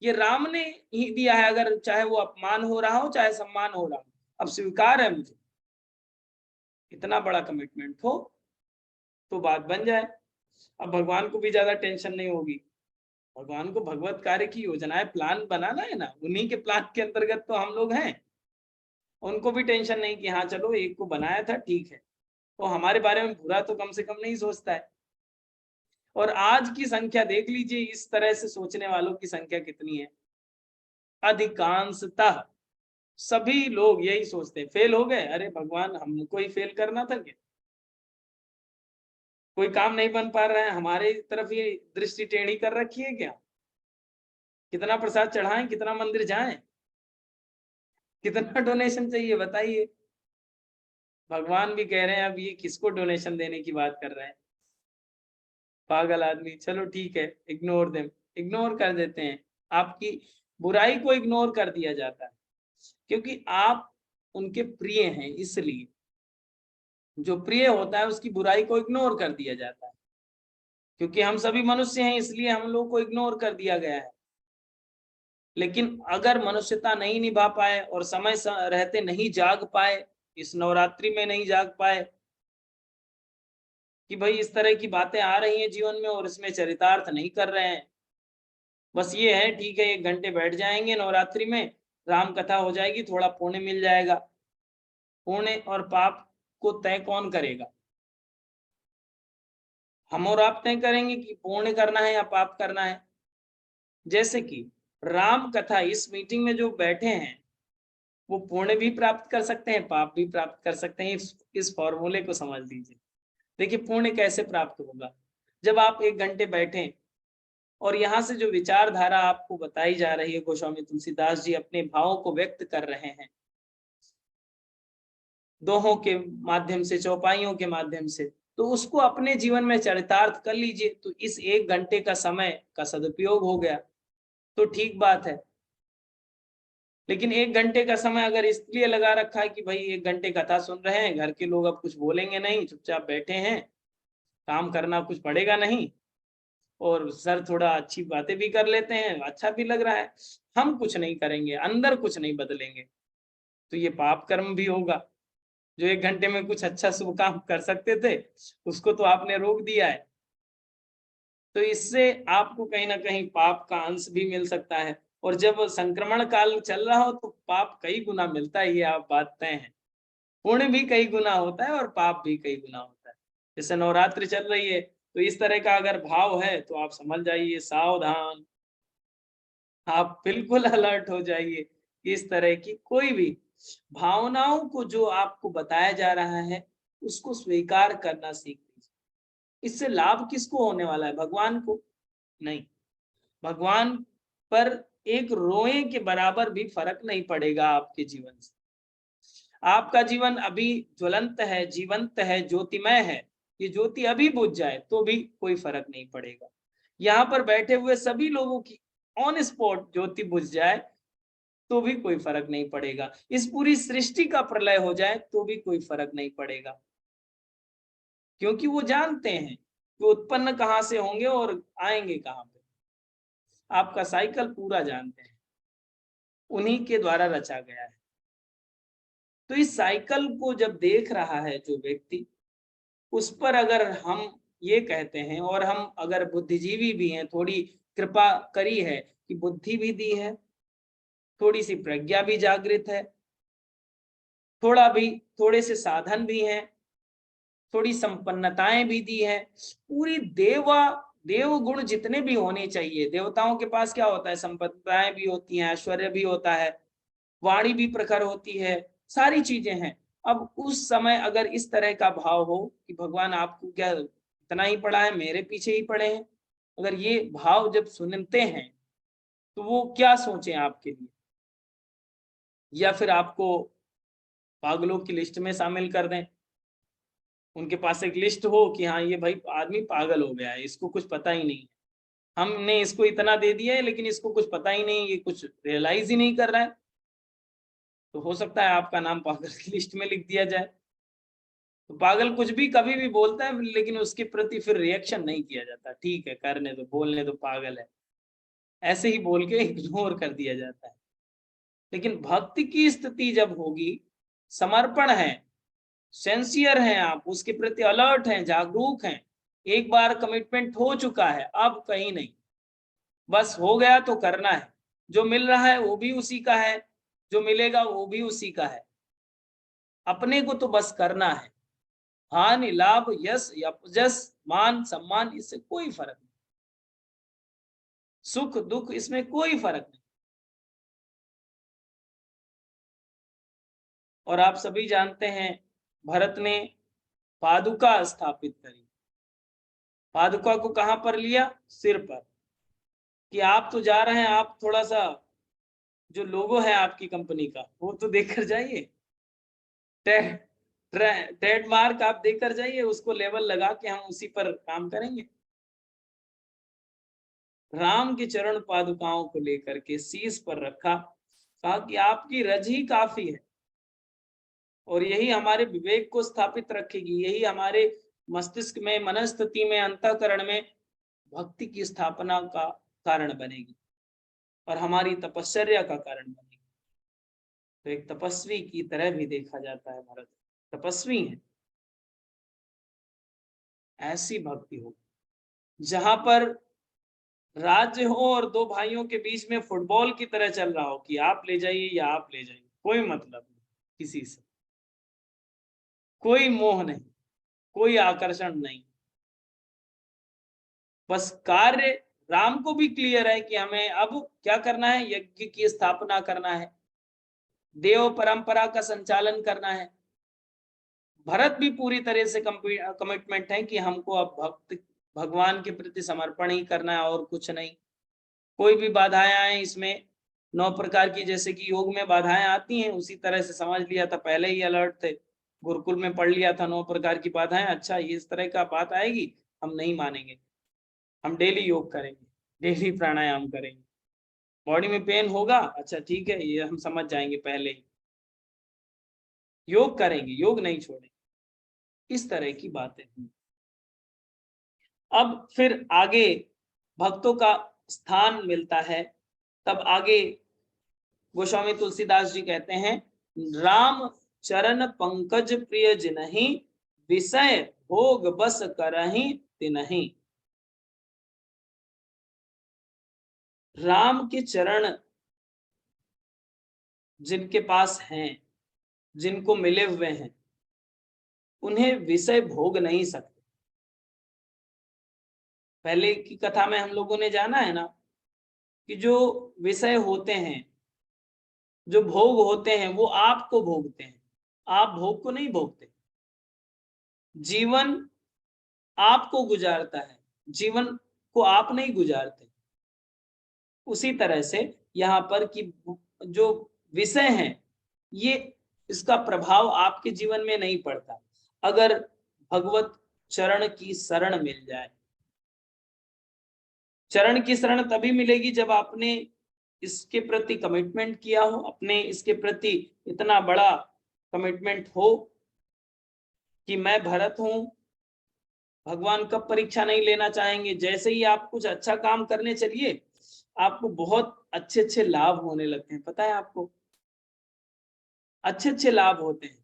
Speaker 2: ये राम ने ही दिया है, अगर चाहे वो अपमान हो रहा हो चाहे सम्मान हो रहा हो, अब स्वीकार है मुझे। इतना बड़ा कमिटमेंट हो तो बात बन जाए। अब भगवान को भी ज्यादा टेंशन नहीं होगी। भगवान को भगवत कार्य की योजनाएं प्लान बनाना है ना, उन्हीं के प्लान के अंतर्गत तो हम लोग हैं। उनको भी टेंशन नहीं कि हाँ चलो एक को बनाया था ठीक है, तो हमारे बारे में बुरा तो कम से कम नहीं सोचता है। और आज की संख्या देख लीजिए, इस तरह से सोचने वालों की संख्या कितनी है। अधिकांशतः सभी लोग यही सोचते हैं, फेल हो गए, अरे भगवान हमको ही फेल करना था क्या? कोई काम नहीं बन पा रहा है, हमारे तरफ ये दृष्टि टेढ़ी कर रखी है क्या? कितना प्रसाद चढ़ाएं, कितना मंदिर जाएं, कितना डोनेशन चाहिए बताइए? भगवान भी कह रहे हैं अब ये किसको डोनेशन देने की बात कर रहे हैं, पागल आदमी। चलो ठीक है, इग्नोर देम, इग्नोर कर देते हैं। आपकी बुराई को इग्नोर कर दिया जाता है, क्योंकि आप उनके प्रिय हैं, इसलिए जो प्रिय होता है उसकी बुराई को इग्नोर कर दिया जाता है। क्योंकि हम सभी मनुष्य हैं, इसलिए हम लोग को इग्नोर कर दिया गया है। लेकिन अगर मनुष्यता नहीं निभा पाए और समय रहते नहीं जाग पाए, इस नवरात्रि में नहीं जाग पाए कि भाई इस तरह की बातें आ रही हैं जीवन में और इसमें चरितार्थ नहीं कर रहे हैं, बस ये है ठीक है 1 घंटे बैठ जाएंगे नवरात्रि में, राम कथा हो जाएगी, थोड़ा पुण्य मिल जाएगा। पुण्य और पाप को तय कौन करेगा? हम और आप तय करेंगे कि पुण्य करना है या पाप करना है। जैसे कि राम कथा, इस मीटिंग में जो बैठे हैं वो पुण्य भी प्राप्त कर सकते हैं, पाप भी प्राप्त कर सकते हैं। इस फॉर्मूले को समझ लीजिए। देखिए पुण्य कैसे प्राप्त होगा, जब आप 1 घंटे बैठे और यहाँ से जो विचारधारा आपको बताई जा रही है, गोस्वामी तुलसीदास जी अपने भावों को व्यक्त कर रहे हैं दोहों के माध्यम से, चौपाइयों के माध्यम से, तो उसको अपने जीवन में चरितार्थ कर लीजिए, तो इस 1 घंटे का समय का सदुपयोग हो गया, तो ठीक बात है। लेकिन 1 घंटे का समय अगर इसलिए लगा रखा है कि भाई 1 घंटे कथा सुन रहे हैं, घर के लोग अब कुछ बोलेंगे नहीं, चुपचाप बैठे हैं, काम करना कुछ पड़ेगा नहीं, और सर थोड़ा अच्छी बातें भी कर लेते हैं, अच्छा भी लग रहा है, हम कुछ नहीं करेंगे, अंदर कुछ नहीं बदलेंगे, तो ये पाप कर्म भी होगा। जो 1 घंटे में कुछ अच्छा शुभ काम कर सकते थे उसको तो आपने रोक दिया है। तो इससे आपको कहीं ना कहीं पाप का अंश भी मिल सकता है, और जब संक्रमण काल चल रहा हो तो पाप कई गुना मिलता है, ये आप बात तय है। पुण्य भी कई गुना होता है और पाप भी कई गुना होता है। जैसे नवरात्रि चल रही है, तो इस तरह का अगर भाव है तो आप समझ जाइए, सावधान, आप बिल्कुल अलर्ट हो जाइए। इस तरह की कोई भी भावनाओं को जो आपको बताया जा रहा है उसको स्वीकार करना सीख लीजिए। इससे लाभ किसको होने वाला है? भगवान को नहीं। भगवान पर एक रोए के बराबर भी फर्क नहीं पड़ेगा आपके जीवन से। आपका जीवन अभी ज्वलंत है, जीवंत है, ज्योतिमय है, ये ज्योति अभी बुझ जाए तो भी कोई फर्क नहीं पड़ेगा। यहाँ पर बैठे हुए सभी लोगों की ऑन स्पॉट ज्योति बुझ जाए तो भी कोई फर्क नहीं पड़ेगा। इस पूरी सृष्टि का प्रलय हो जाए तो भी कोई फर्क नहीं पड़ेगा, क्योंकि वो जानते हैं कि उत्पन्न कहाँ से होंगे और आएंगे कहाँ पे। आपका साइकिल पूरा जानते हैं, उन्हीं के द्वारा रचा गया है। तो इस साइकिल को जब देख रहा है जो व्यक्ति, उस पर अगर हम ये कहते हैं, और हम अगर बुद्धिजीवी भी हैं, थोड़ी कृपा करी है कि बुद्धि भी दी है, थोड़ी सी प्रज्ञा भी जागृत है, थोड़े से साधन भी हैं, थोड़ी संपन्नताएं भी दी है, पूरी देवा देव गुण जितने भी होने चाहिए, देवताओं के पास क्या होता है, संपदाएं भी होती हैं, ऐश्वर्य भी होता है, वाणी भी प्रखर होती है, सारी चीजें हैं। अब उस समय अगर इस तरह का भाव हो कि भगवान आपको क्या इतना ही पड़ा है, मेरे पीछे ही पड़े हैं, अगर ये भाव जब सुनते हैं तो वो क्या सोचें आपके लिए, या फिर आपको पागलों की लिस्ट में शामिल कर दें। उनके पास एक लिस्ट हो कि हाँ ये भाई आदमी पागल हो गया है, इसको कुछ पता ही नहीं है, हमने इसको इतना दे दिया है लेकिन इसको कुछ पता ही नहीं, ये कुछ रियलाइज ही नहीं कर रहा है, तो हो सकता है आपका नाम पागल की लिस्ट में लिख दिया जाए। तो पागल कुछ भी कभी भी बोलता है लेकिन उसके प्रति फिर रिएक्शन नहीं किया जाता, ठीक है करने दो, बोलने दो, पागल है, ऐसे ही बोल के इग्नोर कर दिया जाता है। लेकिन भक्ति की स्थिति जब होगी, समर्पण है, सेंसियर हैं आप, उसके प्रति अलर्ट हैं, जागरूक हैं, एक बार कमिटमेंट हो चुका है, अब कहीं नहीं, बस हो गया तो करना है, जो मिल रहा है वो भी उसी का है, जो मिलेगा वो भी उसी का है, अपने को तो बस करना है। हानि लाभ यश यश मान सम्मान इससे कोई फर्क नहीं, सुख दुख इसमें कोई फर्क नहीं। और आप सभी जानते हैं भरत ने पादुका स्थापित करी, पादुका को कहां पर लिया, सिर पर, कि आप तो जा रहे हैं, आप थोड़ा सा जो लोगो है आपकी कंपनी का वो तो देकर जाइए, ट्रेडमार्क आप देकर जाइए, उसको लेवल लगा के हम उसी पर काम करेंगे। राम के चरण पादुकाओं को लेकर के शीश पर रखा, कहा कि आपकी रज ही काफी है, और यही हमारे विवेक को स्थापित रखेगी, यही हमारे मस्तिष्क में, मनस्थिति में, अंतःकरण में भक्ति की स्थापना का कारण बनेगी और हमारी तपश्चर्या का कारण बनेगी। तो एक तपस्वी की तरह भी देखा जाता है भरत, तपस्वी है। ऐसी भक्ति हो जहां पर राज्य हो और दो भाइयों के बीच में फुटबॉल की तरह चल रहा हो कि आप ले जाइए या आप ले जाइए, कोई मतलब नहीं किसी से, कोई मोह नहीं, कोई आकर्षण नहीं, बस कार्य राम को भी क्लियर है कि हमें अब क्या करना है, यज्ञ की स्थापना करना है, देव परंपरा का संचालन करना है। भरत भी पूरी तरह से कमिटमेंट है कि हमको अब भगवान के प्रति समर्पण ही करना है और कुछ नहीं। कोई भी बाधाएं आए इसमें, 9 प्रकार की जैसे कि योग में बाधाएं आती हैं, उसी तरह से समझ लिया था, पहले ही अलर्ट थे, गुरुकुल में पढ़ लिया था 9 प्रकार की बाधाएं, अच्छा ये इस तरह का बात आएगी, हम नहीं मानेंगे, हम डेली योग करेंगे, डेली प्राणायाम करेंगे, बॉडी में पेन होगा, अच्छा ठीक है ये हम समझ जाएंगे, पहले ही योग करेंगे, योग नहीं छोड़ेंगे, इस तरह की बातें हुई। अब फिर आगे भक्तों का स्थान मिलता है, तब आगे गोस्वामी तुलसीदास जी कहते हैं, राम चरण पंकज प्रिय जिनहि, विषय भोग बस करहि तिनहि। राम के चरण जिनके पास हैं, जिनको मिले हुए हैं, उन्हें विषय भोग नहीं सकते। पहले की कथा में हम लोगों ने जाना है ना कि जो विषय होते हैं, जो भोग होते हैं, वो आपको भोगते हैं, आप भोग को नहीं भोगते। जीवन आपको गुजारता है, जीवन को आप नहीं गुजारते। उसी तरह से यहाँ पर कि जो विषय हैं, ये इसका प्रभाव आपके जीवन में नहीं पड़ता अगर भगवत चरण की शरण मिल जाए। चरण की शरण तभी मिलेगी जब आपने इसके प्रति कमिटमेंट किया हो, अपने इसके प्रति इतना बड़ा कमिटमेंट हो कि मैं भरत हूं, भगवान कब परीक्षा नहीं लेना चाहेंगे। जैसे ही आप कुछ अच्छा काम करने चलिए, आपको बहुत अच्छे अच्छे लाभ होने लगते हैं, पता है आपको, अच्छे अच्छे लाभ होते हैं।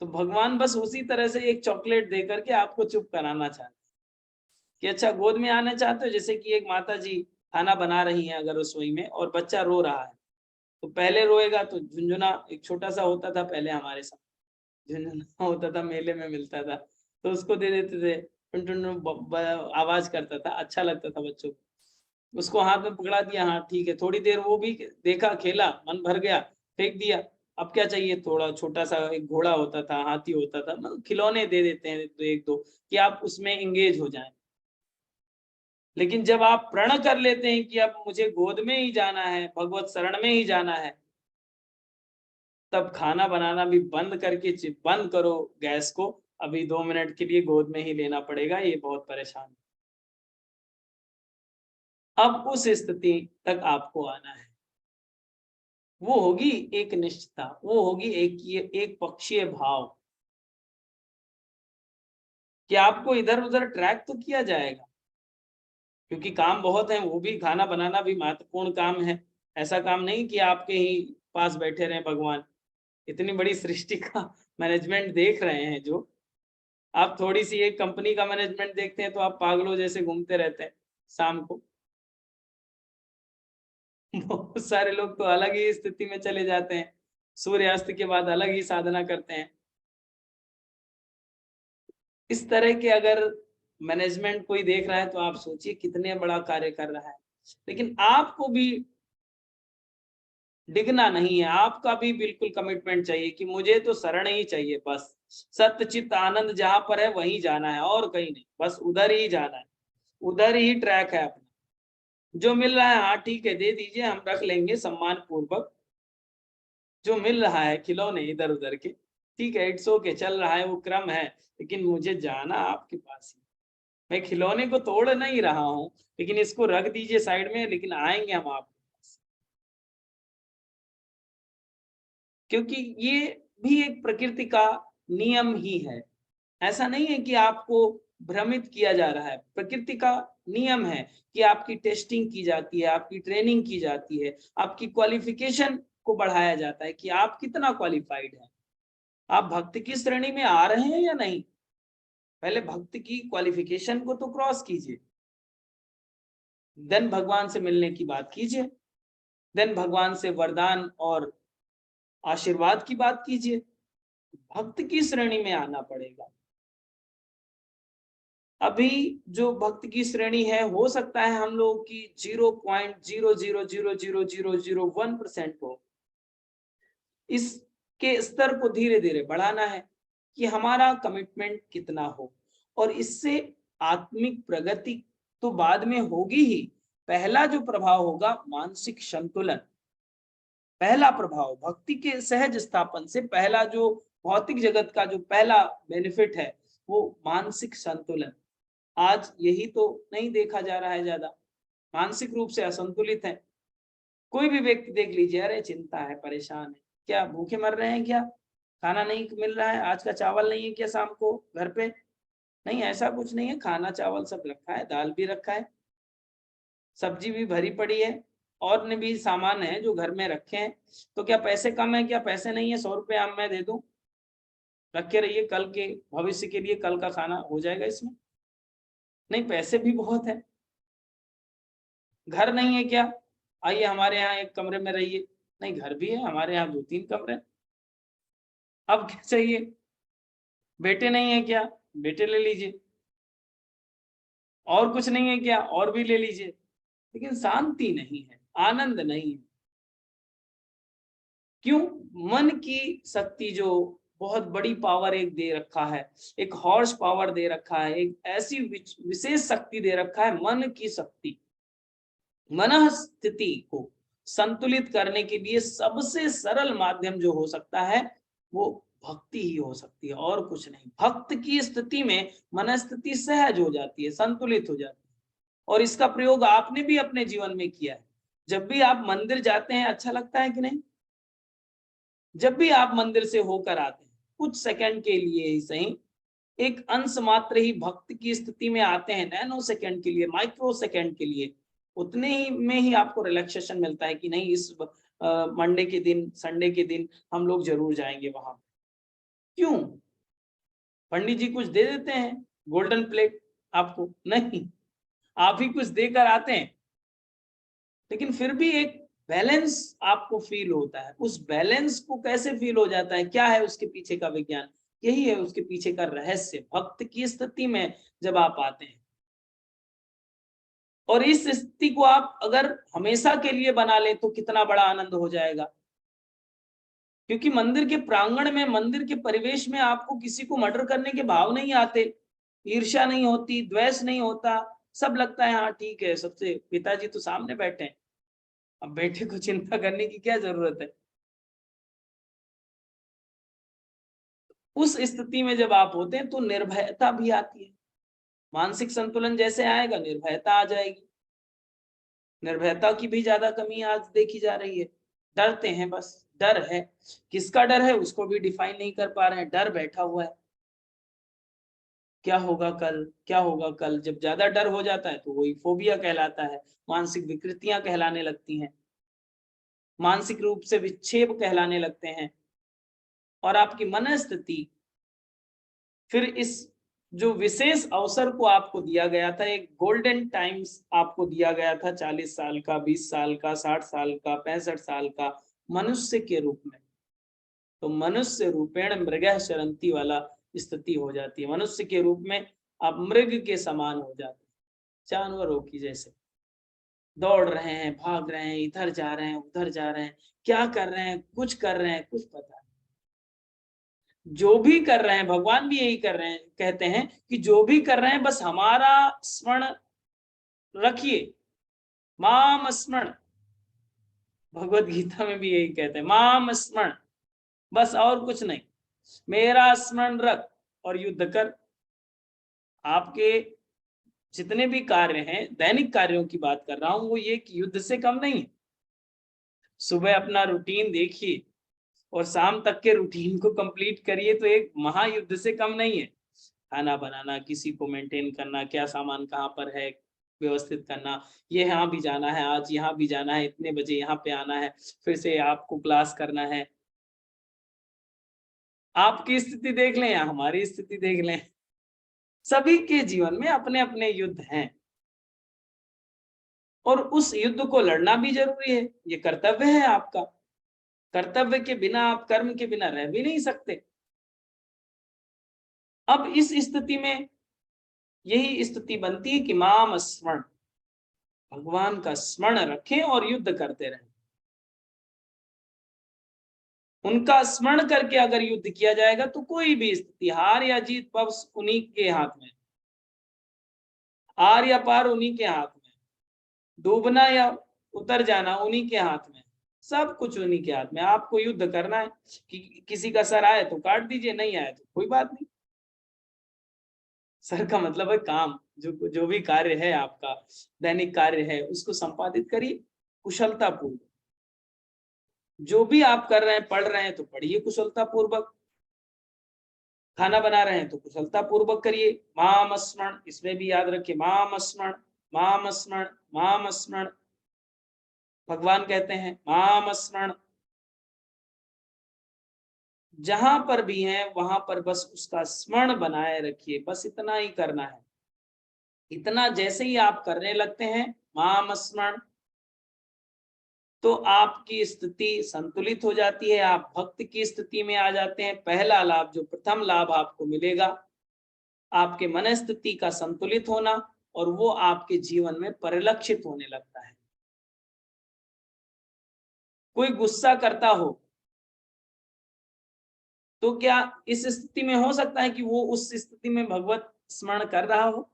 Speaker 2: तो भगवान बस उसी तरह से एक चॉकलेट दे करके आपको चुप कराना चाहते हैं कि अच्छा गोद में आना चाहते हो। जैसे कि एक माता जी खाना बना रही हैं अगर रसोई में और बच्चा रो रहा है, तो पहले रोएगा तो झुंझुना एक छोटा सा होता था, पहले हमारे साथ झुंझुना होता था, मेले में मिलता था, तो उसको दे देते थे। टुन टुन टुन आवाज करता था, अच्छा लगता था बच्चों को। उसको हाथ में पकड़ा दिया, हाँ ठीक है, थोड़ी देर वो भी देखा, खेला, मन भर गया, फेंक दिया। अब क्या चाहिए, थोड़ा छोटा सा एक घोड़ा होता था, हाथी होता था, मतलब खिलौने दे देते हैं तो एक दो कि आप उसमें एंगेज हो जाएं। लेकिन जब आप प्रण कर लेते हैं कि अब मुझे गोद में ही जाना है, भगवत शरण में ही जाना है, तब खाना बनाना भी बंद करके बंद करो गैस को, अभी 2 मिनट के लिए गोद में ही लेना पड़ेगा, ये बहुत परेशान। अब उस स्थिति तक आपको आना है। वो होगी एक निष्ठता, वो होगी एक पक्षीय भाव कि आपको इधर उधर ट्रैक तो किया जाएगा, क्योंकि काम बहुत है, वो भी खाना बनाना भी महत्वपूर्ण काम है। ऐसा काम नहीं कि आपके ही पास बैठे रहे भगवान, इतनी बड़ी सृष्टि का मैनेजमेंट देख रहे हैं। जो आप थोड़ी सी एक कंपनी का मैनेजमेंट देखते हैं तो आप पागलों जैसे घूमते रहते हैं शाम को। बहुत सारे लोग तो अलग ही स्थिति में चले जाते हैं, सूर्यास्त के बाद अलग ही साधना करते हैं। इस तरह के अगर मैनेजमेंट कोई देख रहा है तो आप सोचिए कितने बड़ा कार्य कर रहा है। लेकिन आपको भी डिगना नहीं है, आपका भी बिल्कुल कमिटमेंट चाहिए कि मुझे तो शरण ही चाहिए, बस सत्य चित्त आनंद जहां पर है वहीं जाना है और कहीं नहीं, बस उधर ही जाना है, उधर ही ट्रैक है अपना। जो मिल रहा है हाँ ठीक है, दे दीजिए, हम रख लेंगे सम्मान पूर्वक। जो मिल रहा है खिलौने इधर उधर के, ठीक है, इट्स ओके, चल रहा है, वो क्रम है, लेकिन मुझे जाना आपके पास ही। मैं खिलौने को तोड़ नहीं रहा हूं, लेकिन इसको रख दीजिए साइड में, लेकिन आएंगे हम आपके पास, क्योंकि ये भी एक प्रकृति का नियम ही है। ऐसा नहीं है कि आपको भ्रमित किया जा रहा है, प्रकृति का नियम है कि आपकी टेस्टिंग की जाती है, आपकी ट्रेनिंग की जाती है, आपकी क्वालिफिकेशन को बढ़ाया जाता है कि आप कितना क्वालिफाइड हैं, आप भक्त की श्रेणी में आ रहे हैं या नहीं। पहले भक्त की क्वालिफिकेशन को तो क्रॉस कीजिए, देन भगवान से मिलने की बात कीजिए, देन भगवान से वरदान और आशीर्वाद की बात कीजिए। भक्त की श्रेणी में आना पड़ेगा। अभी जो भक्त की श्रेणी है, हो सकता है हम लोग की 0.0000001% हो। इसके स्तर को धीरे धीरे बढ़ाना है कि हमारा कमिटमेंट कितना हो, और इससे आत्मिक प्रगति तो बाद में होगी ही। पहला जो प्रभाव होगा मानसिक संतुलन, पहला प्रभाव भक्ति के सहज स्थापन से पहला जो भौतिक जगत का जो पहला बेनिफिट है वो मानसिक संतुलन। आज यही तो नहीं देखा जा रहा है, ज्यादा मानसिक रूप से असंतुलित है। कोई भी व्यक्ति देख लीजिए, अरे चिंता है, परेशान है, क्या भूखे मर रहे हैं, क्या खाना नहीं मिल रहा है, आज का चावल नहीं है क्या शाम को घर पे। नहीं, ऐसा कुछ नहीं है, खाना चावल सब रखा है, दाल भी रखा है, सब्जी भी भरी पड़ी है, और ने भी सामान है जो घर में रखे हैं। तो क्या पैसे कम है, क्या पैसे नहीं है, 100 रुपये अब मैं दे दूं, रखे रहिए, कल के भविष्य के लिए कल का खाना हो जाएगा इसमें। नहीं, पैसे भी बहुत है। घर नहीं है क्या, आइए हमारे यहाँ एक कमरे में रहिए। नहीं, घर भी है, हमारे यहाँ 2-3 कमरे। अब क्या चाहिए, बेटे नहीं है क्या, बेटे ले लीजिए, और कुछ नहीं है क्या, और भी ले लीजिए। लेकिन शांति नहीं है, आनंद नहीं है। क्यों? मन की शक्ति जो बहुत बड़ी पावर एक दे रखा है, एक हॉर्स पावर दे रखा है, एक ऐसी विशेष शक्ति दे रखा है, मन की शक्ति। मन स्थिति को संतुलित करने के लिए सबसे सरल माध्यम जो हो सकता है वो भक्ति ही हो सकती है, और कुछ नहीं। भक्त की स्थिति में मन स्थिति सहज हो जाती है, संतुलित हो जाती है। और इसका प्रयोग आपने भी अपने जीवन में किया है। जब भी आप मंदिर जाते हैं अच्छा लगता है कि नहीं? जब भी आप मंदिर से होकर आते हैं, कुछ सेकंड के लिए ही सही, एक अंश मात्र ही भक्त की स्थिति में आते हैं, नैनो सेकंड के लिए, माइक्रो सेकंड के लिए, उतने ही में ही आपको रिलैक्सेशन मिलता है कि नहीं, इस मंडे के दिन, संडे के दिन हम लोग जरूर जाएंगे वहां। क्यों? पंडित जी कुछ दे देते हैं, गोल्डन प्लेट आपको? नहीं, आप ही कुछ देकर आते हैं। लेकिन फिर भी एक बैलेंस आपको फील होता है। उस बैलेंस को कैसे फील हो जाता है, क्या है उसके पीछे का विज्ञान? यही है उसके पीछे का रहस्य। भक्त की स्थिति में जब आप आते हैं, और इस स्थिति को आप अगर हमेशा के लिए बना ले तो कितना बड़ा आनंद हो जाएगा। क्योंकि मंदिर के प्रांगण में, मंदिर के परिवेश में आपको किसी को मर्डर करने के भाव नहीं आते, ईर्ष्या नहीं होती, द्वेष नहीं होता, सब लगता है हाँ ठीक है, सबसे पिताजी तो सामने बैठे हैं, अब बेटे को चिंता करने की क्या जरूरत है। उस स्थिति में जब आप होते हैं तो निर्भयता भी आती है। मानसिक संतुलन जैसे आएगा, निर्भयता आ जाएगी। निर्भयता की भी ज्यादा कमी आज देखी जा रही है। डरते हैं, बस डर है। किसका डर है उसको भी डिफाइन नहीं कर पा रहे हैं, डर बैठा हुआ है। क्या होगा कल, क्या होगा कल। जब ज्यादा डर हो जाता है तो वही फोबिया कहलाता है, मानसिक विकृतियां कहलाने लगती हैं, मानसिक रूप से विक्षेप कहलाने लगते हैं। और आपकी मनस्थिति फिर इस जो विशेष अवसर को आपको दिया गया था, एक गोल्डन टाइम्स आपको दिया गया था, 40 साल का, 20 साल का, 60 साल का, 65 साल का, मनुष्य के रूप में, तो मनुष्य रूपेण मृगः शरंती वाला स्थिति हो जाती है। मनुष्य के रूप में आप मृग के समान हो जाते हैं, जानवरों की जैसे दौड़ रहे हैं, भाग रहे हैं, इधर जा रहे हैं, उधर जा रहे हैं, क्या कर रहे हैं, कुछ कर रहे हैं, कुछ पता नहीं। जो भी कर रहे हैं, भगवान भी यही कर रहे हैं, कहते हैं कि जो भी कर रहे हैं बस हमारा स्मरण रखिए, माम स्मरण। भगवत गीता में भी यही कहते हैं, माम स्मरण, बस और कुछ नहीं, मेरा स्मरण रख और युद्ध कर। आपके जितने भी कार्य हैं, दैनिक कार्यों की बात कर रहा हूं, वो ये कि युद्ध से कम नहीं है। सुबह अपना रूटीन देखिए और शाम तक के रूटीन को कंप्लीट करिए तो एक महायुद्ध से कम नहीं है। खाना बनाना, किसी को मेंटेन करना, क्या सामान कहाँ पर है व्यवस्थित करना, ये यहाँ भी जाना है, आज यहाँ भी जाना है, इतने बजे यहाँ पे आना है, फिर से आपको क्लास करना है। आपकी स्थिति देख लें या हमारी स्थिति देख लें, सभी के जीवन में अपने अपने युद्ध हैं, और उस युद्ध को लड़ना भी जरूरी है। ये कर्तव्य है आपका। कर्तव्य के बिना आप कर्म के बिना रह भी नहीं सकते। अब इस स्थिति में यही स्थिति बनती है कि माम स्मरण, भगवान का स्मरण रखें और युद्ध करते रहें। उनका स्मरण करके अगर युद्ध किया जाएगा तो कोई भी स्थिति, हार या जीत बस उन्हीं के हाथ में, आर या पार उन्हीं के हाथ में, डूबना या उतर जाना उन्हीं के हाथ में, सब कुछ उन्हीं के हाथ में। आपको युद्ध करना है कि किसी का सर आए तो काट दीजिए, नहीं आए तो कोई बात नहीं। सर का मतलब है काम, जो भी कार्य है आपका, दैनिक कार्य है, उसको संपादित करिए कुशलता पूर्वक। जो भी आप कर रहे हैं, पढ़ रहे हैं तो पढ़िए कुशलता पूर्वक, खाना बना रहे हैं तो कुशलता पूर्वक करिए। माम स्मरण, इसमें भी याद रखिए, माम स्मरण, माम स्मरण, माम स्मरण। भगवान कहते हैं माम स्मरण। जहां पर भी है वहां पर बस उसका स्मरण बनाए रखिए, बस इतना ही करना है। इतना जैसे ही आप करने लगते हैं माम स्मरण, तो आपकी स्थिति संतुलित हो जाती है, आप भक्त की स्थिति में आ जाते हैं। पहला लाभ, जो प्रथम लाभ आपको मिलेगा, आपके मन स्थिति का संतुलित होना, और वो आपके जीवन में परिलक्षित होने लगता है। कोई गुस्सा करता हो तो क्या इस स्थिति में हो सकता है कि वो उस स्थिति में भगवत स्मरण कर रहा हो?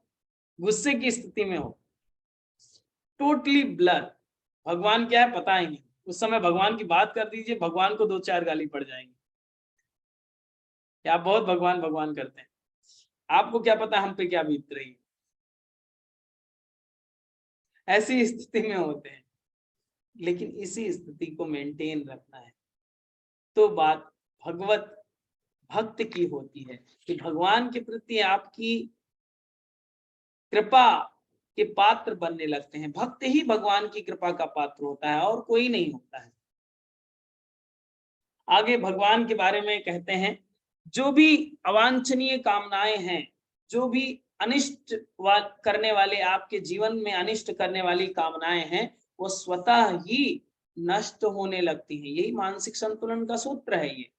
Speaker 2: गुस्से की स्थिति में हो, टोटली ब्लर, भगवान क्या है पता ही नहीं। उस समय भगवान की बात कर दीजिए, भगवान को 2-4 गाली पड़ जाएंगी, आप बहुत भगवान भगवान करते हैं, आपको क्या पता हम पे क्या बीत रही है। ऐसी स्थिति में होते हैं, लेकिन इसी स्थिति को मेंटेन रखना है। तो बात भगवत भक्त की होती है कि भगवान के प्रति आपकी कृपा के पात्र बनने लगते हैं। भक्त ही भगवान की कृपा का पात्र होता है और कोई नहीं होता है। आगे भगवान के बारे में कहते हैं, जो भी अवांछनीय कामनाएं हैं, जो भी अनिष्ट करने वाले, आपके जीवन में अनिष्ट करने वाली कामनाएं हैं, वो स्वतः ही नष्ट होने लगती हैं। यही मानसिक संतुलन का सूत्र है। ये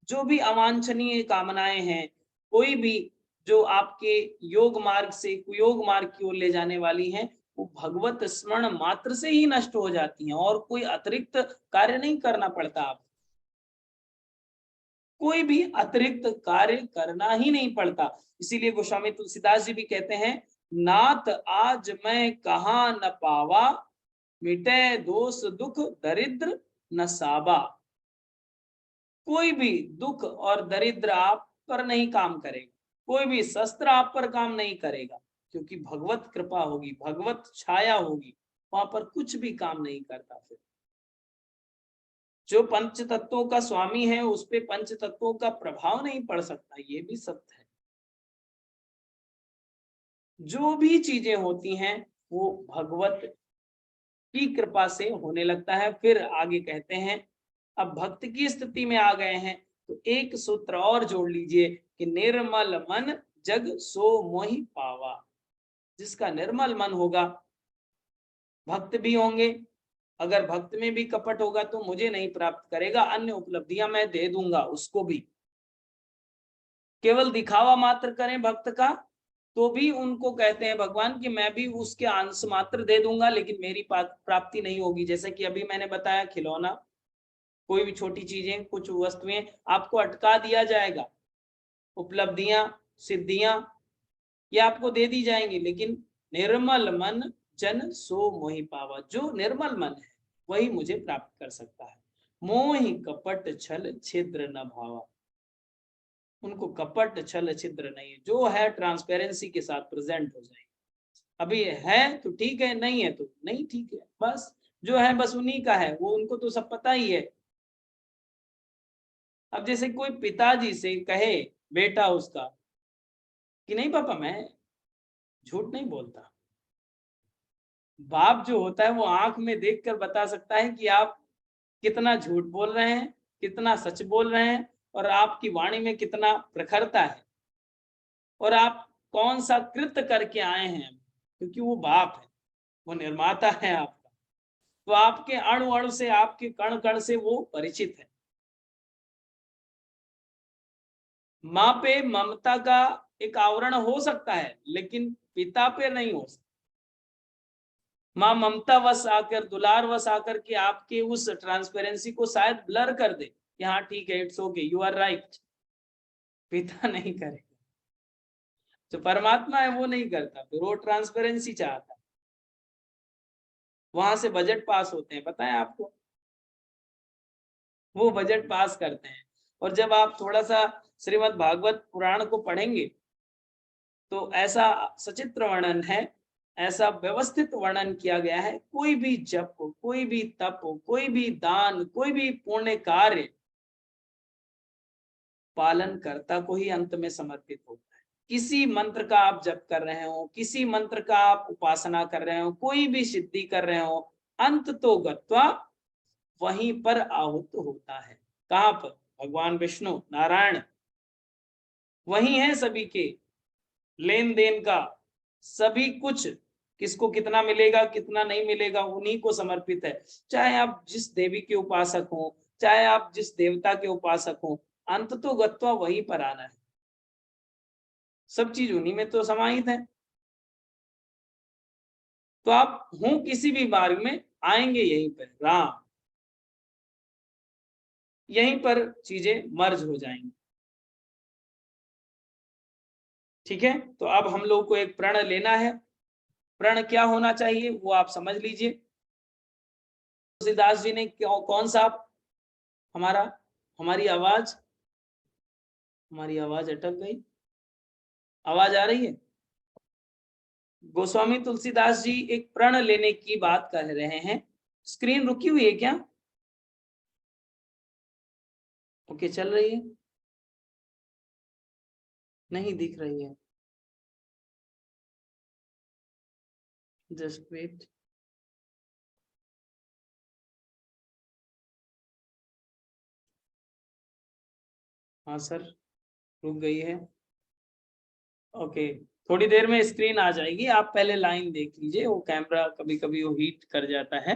Speaker 2: जो भी अवांछनीय कामनाएं हैं, कोई भी जो आपके योग मार्ग से कुयोग मार्ग की ओर ले जाने वाली हैं, वो भगवत स्मरण मात्र से ही नष्ट हो जाती हैं और कोई अतिरिक्त कार्य नहीं करना पड़ता। आप कोई भी अतिरिक्त कार्य करना ही नहीं पड़ता। इसीलिए गोस्वामी तुलसीदास जी भी कहते हैं, नाथ आज मैं कहाँ न पावा, मिटे दोष दुख दरिद्र न साबा। कोई भी दुख और दरिद्र आप पर नहीं काम करेगा, कोई भी शस्त्र आप पर काम नहीं करेगा, क्योंकि भगवत कृपा होगी, भगवत छाया होगी, वहां पर कुछ भी काम नहीं करता। फिर जो पंच तत्वों का स्वामी है उस पे पंच तत्वों का प्रभाव नहीं पड़ सकता, ये भी सत्य है। जो भी चीजें होती हैं वो भगवत की कृपा से होने लगता है। फिर आगे कहते हैं, अब भक्त की स्थिति में आ गए हैं तो एक सूत्र और जोड़ लीजिए कि निर्मल मन जग सो मोहि पावा। जिसका निर्मल मन होगा, भक्त भी होंगे, अगर भक्त में भी कपट होगा तो मुझे नहीं प्राप्त करेगा, अन्य उपलब्धियां मैं दे दूंगा उसको भी। केवल दिखावा मात्र करें भक्त का तो भी उनको कहते हैं भगवान कि मैं भी उसके अंश मात्र दे दूंगा, लेकिन मेरी प्राप्ति नहीं होगी। जैसे कि अभी मैंने बताया, खिलौना, कोई भी छोटी चीजें, कुछ वस्तुएं आपको अटका दिया जाएगा, उपलब्धियां, सिद्धियां, ये आपको दे दी जाएंगी, लेकिन निर्मल मन जन सो मोहि पावा। जो निर्मल मन है वही मुझे प्राप्त कर सकता है। मोहि कपट छल छिद्र न भावा। उनको कपट छल छिद्र नहीं है, जो है ट्रांसपेरेंसी के साथ प्रेजेंट हो जाएंगे। अभी है तो ठीक है, नहीं है तो नहीं ठीक है, बस जो है बस उन्हीं का है, वो उनको तो सब पता ही है। अब जैसे कोई पिताजी से कहे बेटा उसका कि नहीं पापा मैं झूठ नहीं बोलता, बाप जो होता है वो आंख में देखकर बता सकता है कि आप कितना झूठ बोल रहे हैं, कितना सच बोल रहे हैं, और आपकी वाणी में कितना प्रखरता है, और आप कौन सा कृत्य करके आए हैं, क्योंकि वो बाप है, वो निर्माता है आपका, तो आपके अणु अणु से, आपके कण कण से वो परिचित है। माँ पे ममता का एक आवरण हो सकता है, लेकिन पिता पे नहीं हो सकता। माँ ममता वश आकर, दुलार वश आकर के आपके उस ट्रांसपेरेंसी को शायद ब्लर कर दे कि हाँ ठीक है, it's okay, you are right. पिता नहीं करेगा, जो परमात्मा है वो नहीं करता, फिर वो ट्रांसपेरेंसी चाहता है। वहां से बजट पास होते हैं, पता है आपको, वो बजट पास करते हैं। और जब आप थोड़ा सा श्रीमद् भागवत पुराण को पढ़ेंगे तो ऐसा सचित्र वर्णन है, ऐसा व्यवस्थित वर्णन किया गया है। कोई भी जप हो, कोई भी तप हो, कोई भी दान, कोई भी पुण्य कार्य पालनकर्ता को ही अंत में समर्पित होता है। किसी मंत्र का आप जप कर रहे हो, किसी मंत्र का आप उपासना कर रहे हो, कोई भी सिद्धि कर रहे हो, अंत तो गत्वा वहीं पर आहुत होता है। कहाँ पर? भगवान विष्णु नारायण वही है, सभी के लेन देन का सभी कुछ, किसको कितना मिलेगा कितना नहीं मिलेगा उन्हीं को समर्पित है। चाहे आप जिस देवी के उपासक हो, चाहे आप जिस देवता के उपासक हो, अंत तो गत्वा वहीं पर आना है, सब चीज उन्हीं में तो समाहित है। तो आप हो किसी भी मार्ग में, आएंगे यहीं पर राम, यहीं पर चीजें मर्ज हो जाएंगी। ठीक है, तो अब हम लोग को एक प्रण लेना है। प्रण क्या होना चाहिए वो आप समझ लीजिए। तुलसीदास जी ने कौन सा, हमारा हमारी आवाज अटक गई, आवाज आ रही है? गोस्वामी तुलसीदास जी एक प्रण लेने की बात कर रहे हैं। स्क्रीन रुकी हुई है क्या? ओके, चल रही है? नहीं दिख रही है, जस्ट वेट। हाँ सर, रुक गई है। ओके, थोड़ी देर में स्क्रीन आ जाएगी, आप पहले लाइन देख लीजिए, वो कैमरा कभी कभी वो हीट कर जाता है।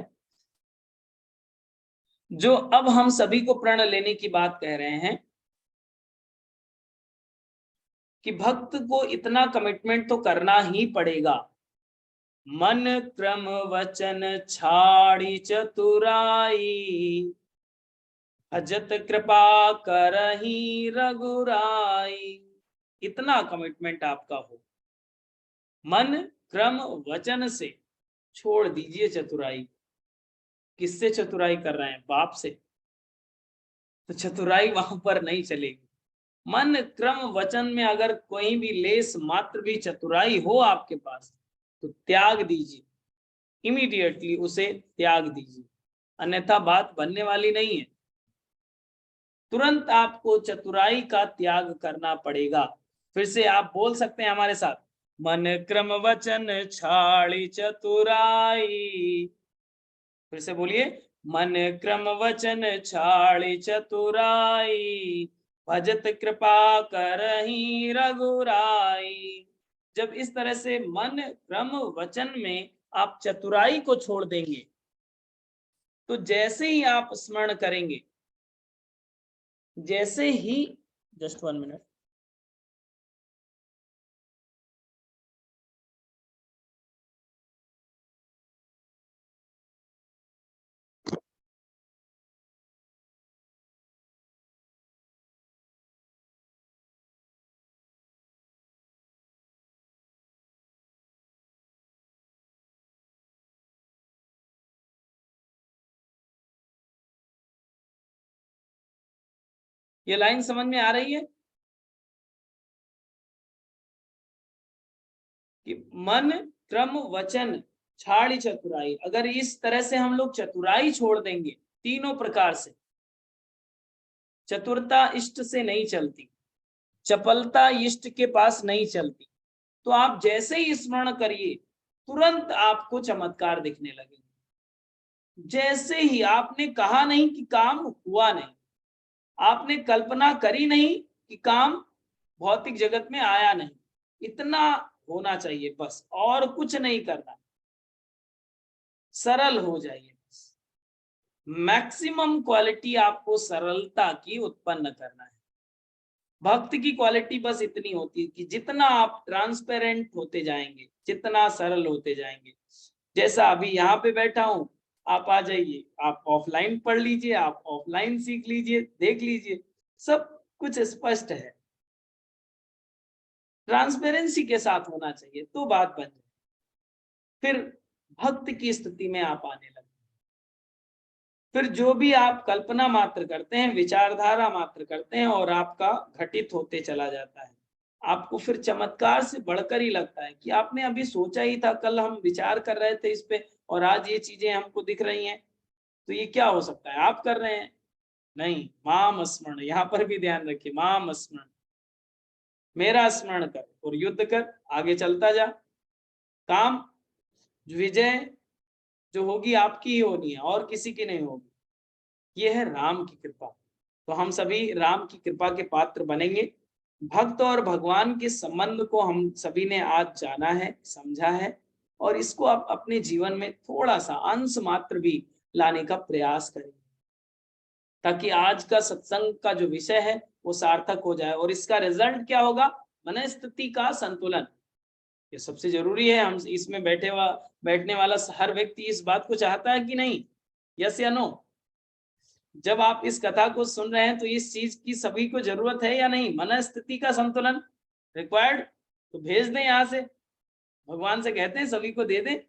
Speaker 2: जो अब हम सभी को प्रण लेने की बात कह रहे हैं, कि भक्त को इतना कमिटमेंट तो करना ही पड़ेगा। मन क्रम वचन छाड़ी चतुराई, अजत कृपा करही रघुराई। इतना कमिटमेंट आपका हो। मन क्रम वचन से छोड़ दीजिए चतुराई। किससे चतुराई कर रहे हैं? बाप से। तो चतुराई वहां पर नहीं चलेगी। मन क्रम वचन में अगर कोई भी लेस मात्र भी चतुराई हो आपके पास, तो त्याग दीजिए, इमीडिएटली उसे त्याग दीजिए, अन्यथा बात बनने वाली नहीं है। तुरंत आपको चतुराई का त्याग करना पड़ेगा। फिर से आप बोल सकते हैं हमारे साथ, मन क्रम वचन छाड़ी चतुराई। फिर से बोलिए, मन क्रम वचन छाड़ी चतुराई, भजत कृपा करही रघुराई। जब इस तरह से मन क्रम वचन में आप चतुराई को छोड़ देंगे, तो जैसे ही आप स्मरण करेंगे, जैसे ही, जस्ट 1 मिनट, ये लाइन समझ में आ रही है कि मन क्रम वचन छाड़ी चतुराई। अगर इस तरह से हम लोग चतुराई छोड़ देंगे, तीनों प्रकार से, चतुरता इष्ट से नहीं चलती, चपलता इष्ट के पास नहीं चलती, तो आप जैसे ही स्मरण करिए, तुरंत आपको चमत्कार दिखने लगेंगे। जैसे ही, आपने कहा नहीं कि काम हुआ नहीं, आपने कल्पना करी नहीं कि काम भौतिक जगत में आया नहीं, इतना होना चाहिए बस, और कुछ नहीं करना। सरल हो जाइए बस। मैक्सिमम क्वालिटी आपको सरलता की उत्पन्न करना है। भक्त की क्वालिटी बस इतनी होती है कि जितना आप ट्रांसपेरेंट होते जाएंगे, जितना सरल होते जाएंगे, जैसा अभी यहाँ पे बैठा हूं, आप आ जाइए, आप ऑफलाइन पढ़ लीजिए, आप ऑफलाइन सीख लीजिए, देख लीजिए, सब कुछ स्पष्ट है। ट्रांसपेरेंसी के साथ होना चाहिए तो बात बन जाए। फिर भक्त की स्थिति में आप आने लगते, फिर जो भी आप कल्पना मात्र करते हैं, विचारधारा मात्र करते हैं, और आपका घटित होते चला जाता है। आपको फिर चमत्कार से बढ़कर ही लगता है कि आपने अभी सोचा ही था, कल हम विचार कर रहे थे इस पे, और आज ये चीजें हमको दिख रही हैं, तो ये क्या हो सकता है? आप कर रहे हैं? नहीं, माम स्मरण, यहाँ पर भी ध्यान रखिए, माम स्मरण, मेरा स्मरण कर और युद्ध कर, आगे चलता जा। काम, विजय जो होगी आपकी ही होनी है, और किसी की नहीं होगी। ये है राम की कृपा। तो हम सभी राम की कृपा के पात्र बनेंगे। भक्त और भगवान के संबंध को हम सभी ने आज जाना है, समझा है, और इसको आप अपने जीवन में थोड़ा सा अंश मात्र भी लाने का प्रयास करें, ताकि आज का सत्संग का जो विषय है वो सार्थक हो जाए। और इसका रिजल्ट क्या होगा? मनस्थिति का संतुलन। ये सबसे जरूरी है। हम इसमें बैठने वाला हर व्यक्ति इस बात को चाहता है कि नहीं? यस या नो? जब आप इस कथा को सुन रहे हैं तो इस चीज की सभी को जरूरत है या नहीं? मनस्थिति का संतुलन रिक्वायर्ड। तो भेज दें यहाँ से, भगवान से कहते हैं सभी को दे दें,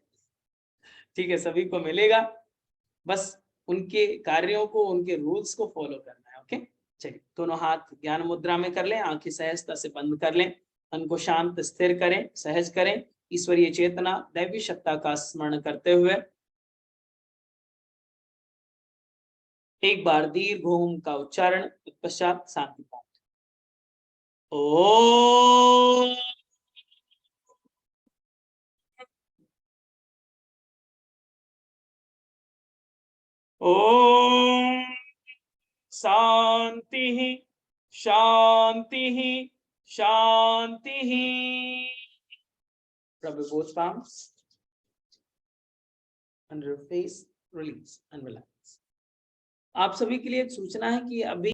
Speaker 2: ठीक है, सभी को मिलेगा। बस उनके कार्यों को, उनके रूल्स को फॉलो करना है। ओके, चलिए, दोनों हाथ ज्ञान मुद्रा में कर लें, आंखें सहजता से बंद कर लें, मन को शांत स्थिर करें, सहज करें, ईश्वरीय चेतना, दैवी सत्ता का स्मरण करते हुए एक बार दीर्घ ओम का उच्चारण, तत्पश्चात शांति पाठ। ओम ओम शांति शांति शांति। Rub your both palms under your face, release and relax. आप सभी के लिए एक सूचना है कि अभी